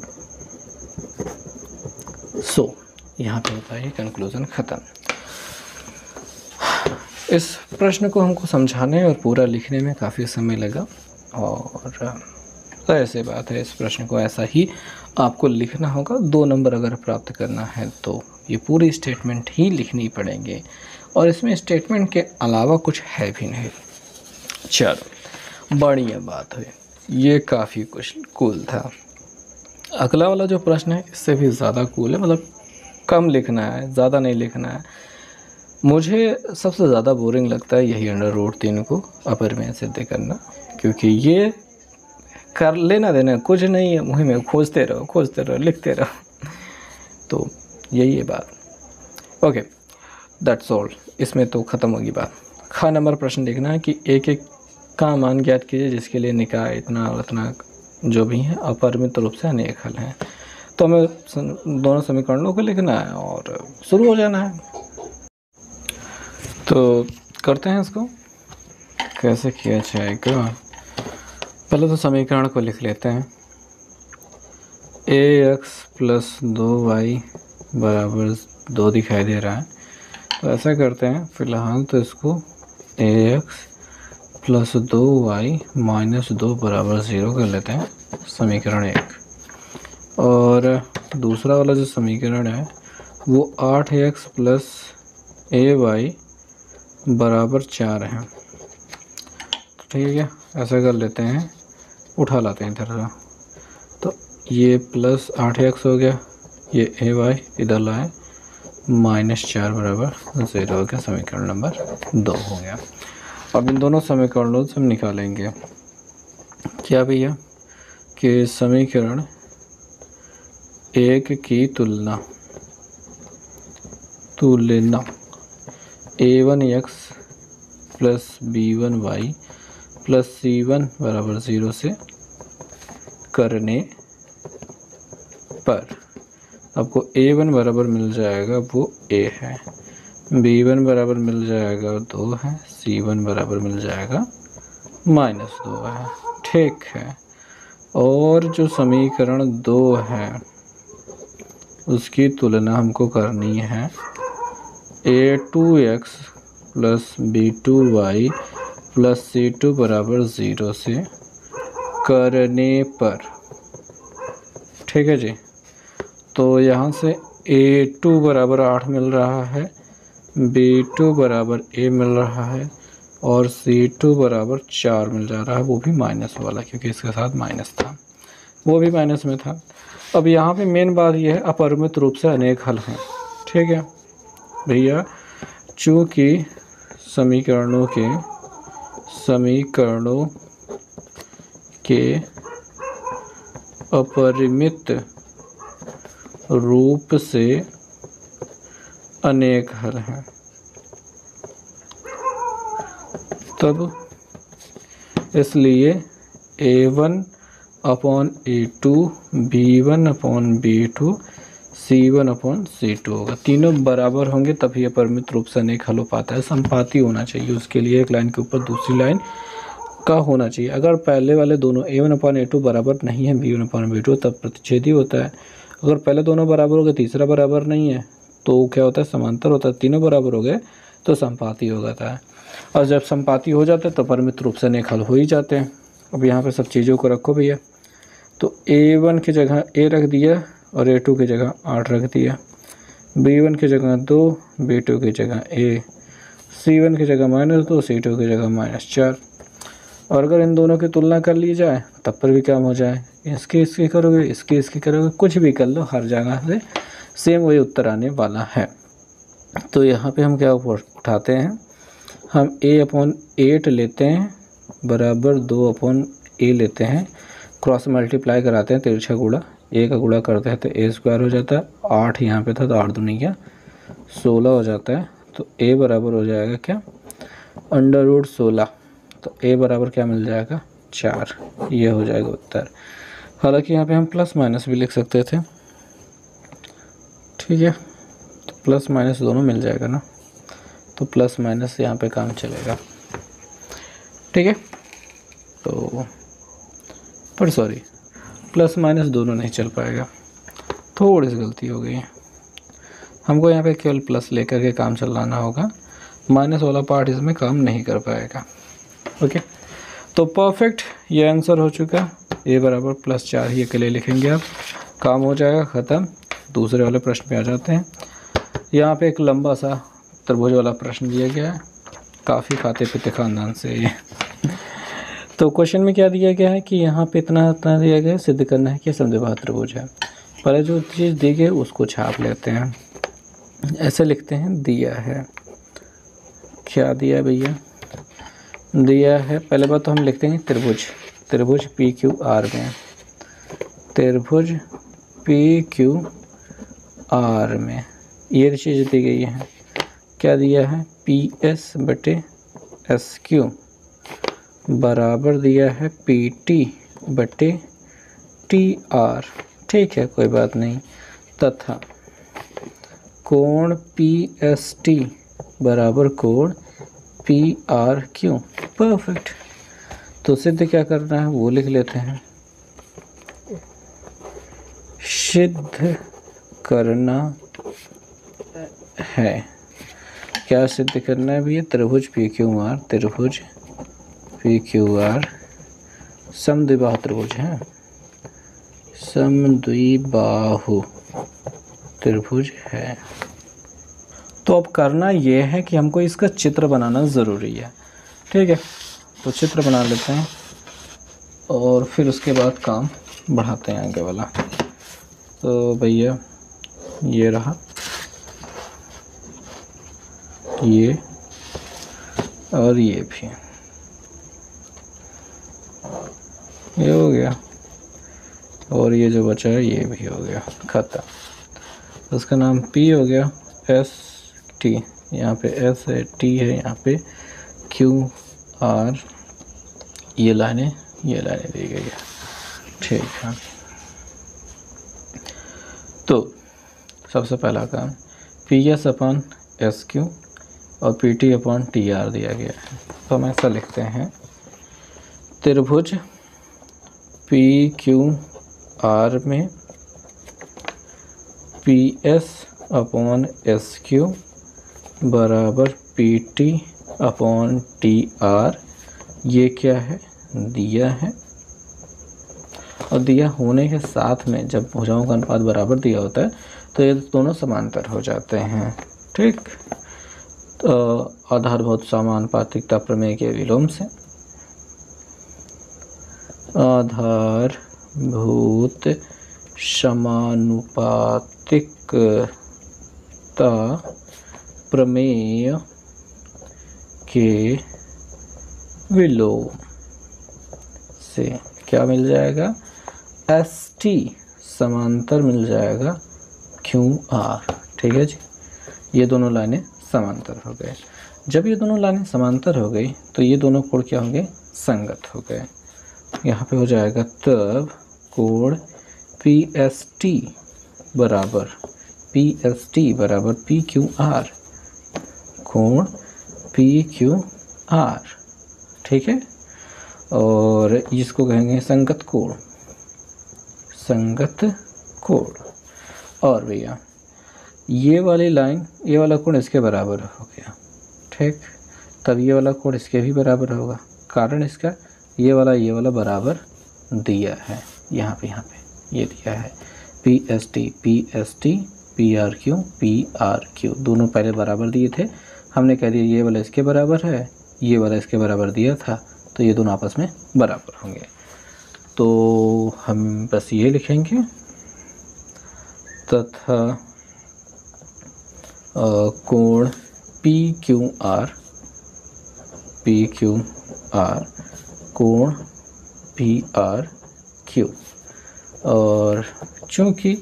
यहाँ पे होता है कंक्लूजन खत्म। इस प्रश्न को हमको समझाने और पूरा लिखने में काफ़ी समय लगा, और जाहिर सी बात है इस प्रश्न को ऐसा ही आपको लिखना होगा। 2 नंबर अगर प्राप्त करना है तो ये पूरी स्टेटमेंट ही लिखनी पड़ेंगे, और इसमें स्टेटमेंट के अलावा कुछ है भी नहीं। चलो बढ़िया बात है, ये काफ़ी कुछ कूल था। अगला वाला जो प्रश्न है इससे भी ज़्यादा कूल है, मतलब कम लिखना है, ज़्यादा नहीं लिखना है। मुझे सबसे ज़्यादा बोरिंग लगता है यही √3 को अपरिमेय सिद्ध करना, क्योंकि ये कर लेना देना कुछ नहीं है, मुहिम में खोजते रहो लिखते रहो। तो यही है बात। Okay, that's all. इसमें तो ख़त्म होगी बात। ख नंबर प्रश्न देखना है कि एक का मान ज्ञात कीजिए जिसके लिए निकाय इतना और इतना जो भी है अपरिमित रूप से अनेक हल हैं। तो हमें दोनों समीकरणों को लिखना है और शुरू हो जाना है। तो करते हैं इसको, कैसे किया जाएगा। पहले तो समीकरण को लिख लेते हैं। ax + 2y = 2 दिखाई दे रहा है, तो ऐसा करते हैं फ़िलहाल तो इसको ax + 2y - 2 = 0 कर लेते हैं, समीकरण 1। और दूसरा वाला जो समीकरण है वो 8x + ay = 4 है। तो ठीक है, ऐसा कर लेते हैं, उठा लाते हैं इधर। तो ये प्लस 8x हो गया, ये ay इधर लाए, -4 = 0 हो गया। समीकरण नंबर 2 हो गया। अब इन दोनों समीकरणों से हम निकालेंगे क्या भैया, कि समीकरण 1 की तुलना a1x + b1y + c1 = 0 से करने पर आपको a1 बराबर मिल जाएगा, वो a है, b1 बराबर मिल जाएगा 2 है, c1 बराबर मिल जाएगा -2 है। ठीक है, और जो समीकरण 2 है उसकी तुलना हमको करनी है a2x + b2y + c2 = 0 से करने पर। ठीक है जी, तो यहाँ से a2 = 8 मिल रहा है, b2 = a मिल रहा है, और c2 = 4 मिल जा रहा है, वो भी माइनस वाला, क्योंकि इसके साथ माइनस था, वो भी माइनस में था। अब यहाँ पे मेन बात ये है अपरिमित रूप से अनेक हल हैं। ठीक है भैया, चूँकि समीकरणों के अपरिमित रूप से अनेक हल हैं, तब इसलिए a1/a2 b1/b2 c1/c2 होगा। तीनों बराबर होंगे तभी अपरिमित रूप से अनेक हल हो पाता है। संपाती होना चाहिए, उसके लिए एक लाइन के ऊपर दूसरी लाइन का होना चाहिए। अगर पहले वाले दोनों a1/a2 बराबर नहीं है b1/b2 तब प्रतिच्छेदी होता है। अगर पहले दोनों बराबर हो गए, तीसरा बराबर नहीं है, तो क्या होता है, समांतर होता है। तीनों बराबर हो गए तो संपाती हो जाता है, और जब संपाती हो जाता है तो परिमित रूप से अनेक हल हो ही जाते हैं। अब यहाँ पे सब चीज़ों को रखो भैया, तो a1 की जगह a रख दिया और a2 की जगह 8 रख दिया, b1 की जगह 2, b2 की जगह a, c1 की जगह -2, c2 की जगह -4। और अगर इन दोनों की तुलना कर ली जाए तब पर भी क्या हो जाए, इसकी करोगे, इसकी करोगे, कुछ भी कर लो, हर जगह से सेम वही उत्तर आने वाला है। तो यहाँ पे हम क्या उठाते हैं, हम a/8 लेते हैं बराबर 2/a लेते हैं, क्रॉस मल्टीप्लाई कराते हैं, तिरछा गुणा, a का गुणा करते हैं तो a² हो जाता है। 8 यहाँ पे था तो 8 दूनी क्या 16 हो जाता है। तो a बराबर हो जाएगा क्या, √16। तो a बराबर क्या मिल जाएगा 4, ये हो जाएगा उत्तर। हालांकि यहाँ पे हम प्लस माइनस भी लिख सकते थे, ठीक है, तो प्लस माइनस दोनों मिल जाएगा ना, तो प्लस माइनस यहाँ पे काम चलेगा, ठीक है। तो पर सॉरी, प्लस माइनस दोनों नहीं चल पाएगा, थोड़ी सी गलती हो गई है। हमको यहाँ पे केवल प्लस लेकर के काम चलाना होगा, माइनस वाला पार्ट इसमें काम नहीं कर पाएगा। ओके, तो परफेक्ट, ये आंसर हो चुका। a बराबर +4 ये के लिए लिखेंगे आप, काम हो जाएगा ख़त्म। दूसरे वाले प्रश्न पे आ जाते हैं। यहाँ पे एक लंबा सा त्रिभुज वाला प्रश्न दिया गया है, काफ़ी खाते पीते ख़ानदान से ये। तो क्वेश्चन में क्या दिया गया है कि यहाँ पे इतना इतना दिया गया है, सिद्ध करना है कि समद्विबाहु त्रिभुज है। पहले जो चीज़ दी गई उसको छाप लेते हैं, ऐसे लिखते हैं दिया है, क्या दिया है भैया, दिया है। पहले बात तो हम लिखते हैं त्रिभुज, त्रिभुज PQR में, त्रिभुज PQR में ये चीज़ दी गई है। क्या दिया है, PS/SQ बराबर दिया है PT/TR, ठीक है, कोई बात नहीं, तथा कोण PST बराबर कोण PRQ। परफेक्ट, तो सिद्ध क्या करना है वो लिख लेते हैं, सिद्ध करना है। क्या सिद्ध करना है भैया, त्रिभुज PQR, त्रिभुज PQR समद्विबाहु त्रिभुज है, समद्विबाहु त्रिभुज है। तो अब करना ये है कि हमको इसका चित्र बनाना ज़रूरी है, ठीक है। तो चित्र बना लेते हैं और फिर उसके बाद काम बढ़ाते हैं आगे वाला। तो भैया ये रहा, ये और ये भी, ये हो गया, और ये जो बचा है ये भी हो गया, खत्म। उसका नाम P हो गया, ST, यहाँ पे S है, T है, यहाँ पे QR, ये लाइनें दी गई है, ठीक है। तो सबसे पहला काम PS/SQ और PT/TR दिया गया है, तो हम ऐसा लिखते हैं, त्रिभुज PQR में PS/SQ बराबर PT/TR, ये क्या है, दिया है। और दिया होने के साथ में जब भुजाओं का अनुपात बराबर दिया होता है तो ये दोनों समांतर हो जाते हैं, ठीक। तो आधारभूत समानुपातिकता प्रमेय के विलोम से, आधारभूत समानुपातिकता प्रमेय के विलोम से क्या मिल जाएगा, ST समांतर मिल जाएगा QR, ठीक है जी। ये दोनों लाइनें समांतर हो गए। जब ये दोनों लाइनें समांतर हो गई तो ये दोनों कोण क्या होंगे, संगत हो गए। यहाँ पे हो जाएगा तब कोण PST बराबर PQR, कोण PQR, ठीक है। और इसको कहेंगे संगत कोण, संगत कोण। और भैया ये वाली लाइन, ये वाला कोण इसके बराबर हो गया, ठीक। तब ये वाला कोण इसके भी बराबर होगा, कारण इसका ये वाला बराबर दिया है, यहाँ पे ये दिया है PST PRQ दोनों पहले बराबर दिए थे, हमने कह दिया ये वाला इसके बराबर है, ये वाला इसके बराबर दिया था, तो ये दोनों आपस में बराबर होंगे। तो हम बस ये लिखेंगे, तथा कोण PQR कोण PRQ, और चूँकि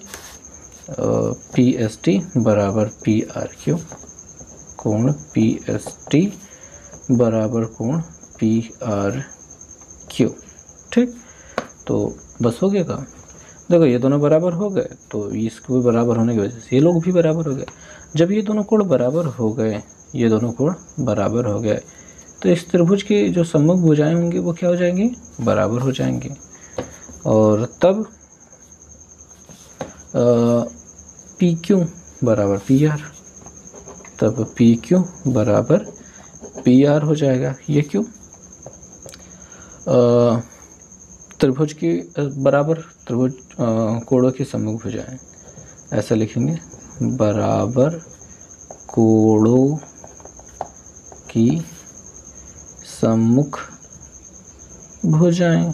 PST बराबर PRQ, कोण PST बराबर कोण PRQ। ठीक, तो बस हो गया काम। देखो ये दोनों बराबर हो गए, तो इसको भी बराबर होने की वजह से ये लोग भी बराबर हो गए। जब ये दोनों कोण बराबर हो गए, ये दोनों कोण बराबर हो गए, तो इस त्रिभुज की जो सम्मुख भुजाएं होंगी वो क्या हो जाएंगी, बराबर हो जाएंगी। और तब PQ बराबर PR, तब PQ बराबर PR हो जाएगा। ये क्यों, त्रिभुज की बराबर त्रिभुज कोणों की सम्मुख भुजाएं, ऐसा लिखेंगे, बराबर कोणों की सम्मुख भुजाएं,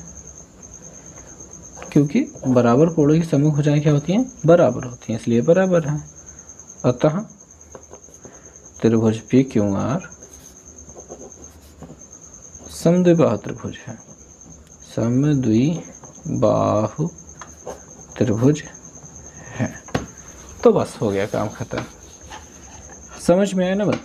क्योंकि बराबर कोणों की सम्मुख भुजाएं क्या होती हैं, बराबर होती हैं, इसलिए बराबर हैं। अतः त्रिभुज PQR समद्विबाहु त्रिभुज है, समद्विबाहु त्रिभुज है। तो बस हो गया काम खत्म। समझ में आया ना बात।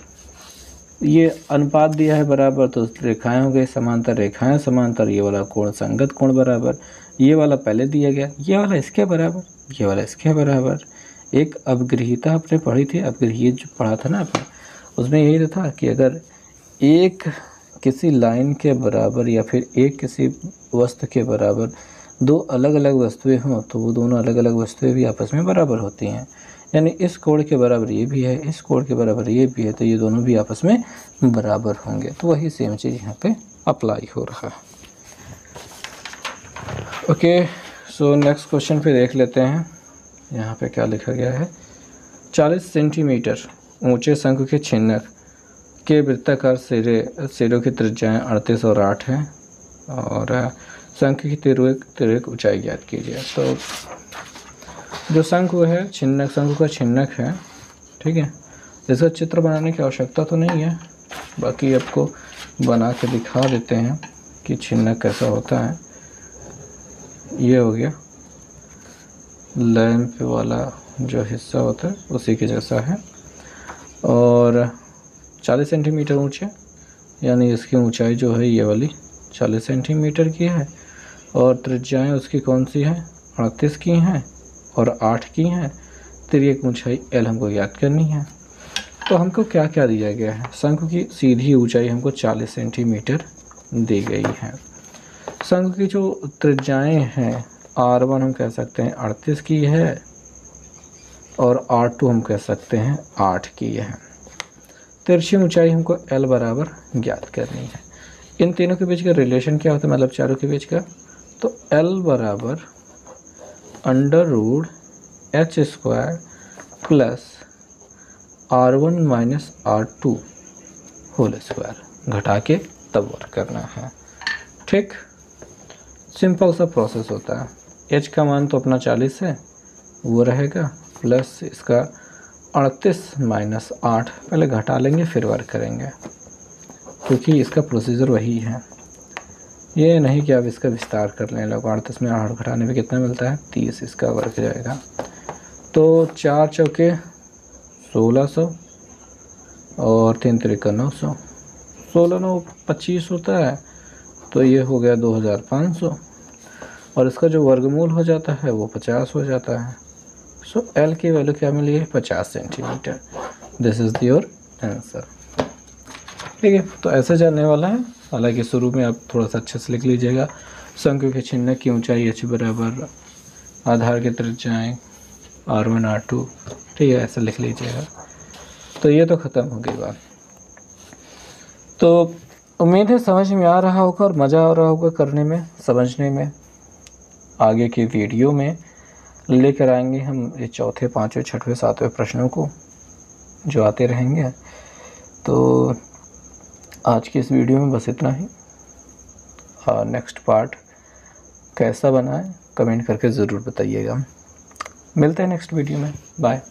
ये अनुपात दिया है बराबर, तो रेखाएं हो गई समांतर, रेखाएं समांतर, ये वाला कोण संगत कोण बराबर, ये वाला पहले दिया गया, ये वाला इसके बराबर, ये वाला इसके बराबर। एक अपगृहीता आपने पढ़ी थी, अपगृहीत जो पढ़ा था ना आपने, उसमें यही तो था कि अगर एक किसी लाइन के बराबर या फिर एक किसी वस्तु के बराबर दो अलग अलग वस्तुएं हों, तो वो दोनों अलग अलग वस्तुएं भी आपस में बराबर होती हैं। यानी इस कोण के बराबर ये भी है, इस कोण के बराबर ये भी है, तो ये दोनों भी आपस में बराबर होंगे। तो वही सेम चीज़ यहाँ पे अप्लाई हो रहा है। ओके, सो नेक्स्ट क्वेश्चन पे देख लेते हैं। यहाँ पे क्या लिखा गया है, 40 सेंटीमीटर ऊंचे शंकु के छिन्नक के वृत्ताकार सिरों की त्रिज्याएं 38 और 8 हैं, और शंकु की तिर्यक ऊंचाई ज्ञात कीजिए। तो जो शंकु है, छिन्नक, शंकु का छिन्नक है, ठीक है, इसका चित्र बनाने की आवश्यकता तो नहीं है, बाकी आपको बना के दिखा देते हैं कि छिन्नक कैसा होता है। ये हो गया लैंप वाला जो हिस्सा होता है उसी के जैसा है, और 40 सेंटीमीटर ऊंचे, यानी इसकी ऊंचाई जो है ये वाली 40 सेंटीमीटर की है, और त्रिज्याएं उसकी कौन सी हैं, 38 की हैं और 8 की हैं। तिर्यक ऊंचाई L हमको याद करनी है। तो हमको क्या क्या दिया गया है, शंकु की सीधी ऊंचाई हमको 40 सेंटीमीटर दी गई है। शंकु की जो त्रिज्याएं हैं, R1 हम कह सकते हैं 38 की है, और R2 हम कह सकते हैं 8 की है। तिरछी ऊंचाई हमको L बराबर ज्ञात करनी है। इन तीनों के बीच का रिलेशन क्या होता है, मतलब चारों के बीच का, तो L बराबर √h² plus R1 minus R2 whole square, घटा के तब वर्क करना है। ठीक, सिंपल सा प्रोसेस होता है। h का मान तो अपना 40 है, वो रहेगा, प्लस इसका 38 माइनस 8, पहले घटा लेंगे फिर वर्क करेंगे, क्योंकि इसका प्रोसीजर वही है। ये नहीं कि आप इसका विस्तार कर लें, लोग 38 में 8 घटाने में कितना मिलता है, 30, इसका वर्क जाएगा। तो 4 चौके 1600 और 3 त्रिका 900, 16 9 25 होता है, तो ये हो गया 2500, और इसका जो वर्गमूल हो जाता है वो 50 हो जाता है। सो L की वैल्यू क्या मिली है, 50 centimetre. This is your answer. ठीक है, तो ऐसे जानने वाला है। हालांकि शुरू में आप थोड़ा सा अच्छे से लिख लीजिएगा। शंकु के छिन्नक की ऊंचाई h बराबर आधार की त्रिज्याएं R1 R2, ठीक है, ऐसा लिख लीजिएगा। तो ये तो ख़त्म हो गई बात। तो उम्मीद है समझ में आ रहा होगा और मज़ा आ रहा होगा करने में, समझने में। आगे की वीडियो में लेकर आएंगे हम ये चौथे, पाँचवें, छठवें, सातवें प्रश्नों को जो आते रहेंगे। तो आज की इस वीडियो में बस इतना ही। नेक्स्ट पार्ट कैसा बना है कमेंट करके ज़रूर बताइएगा। मिलते हैं नेक्स्ट वीडियो में। बाय।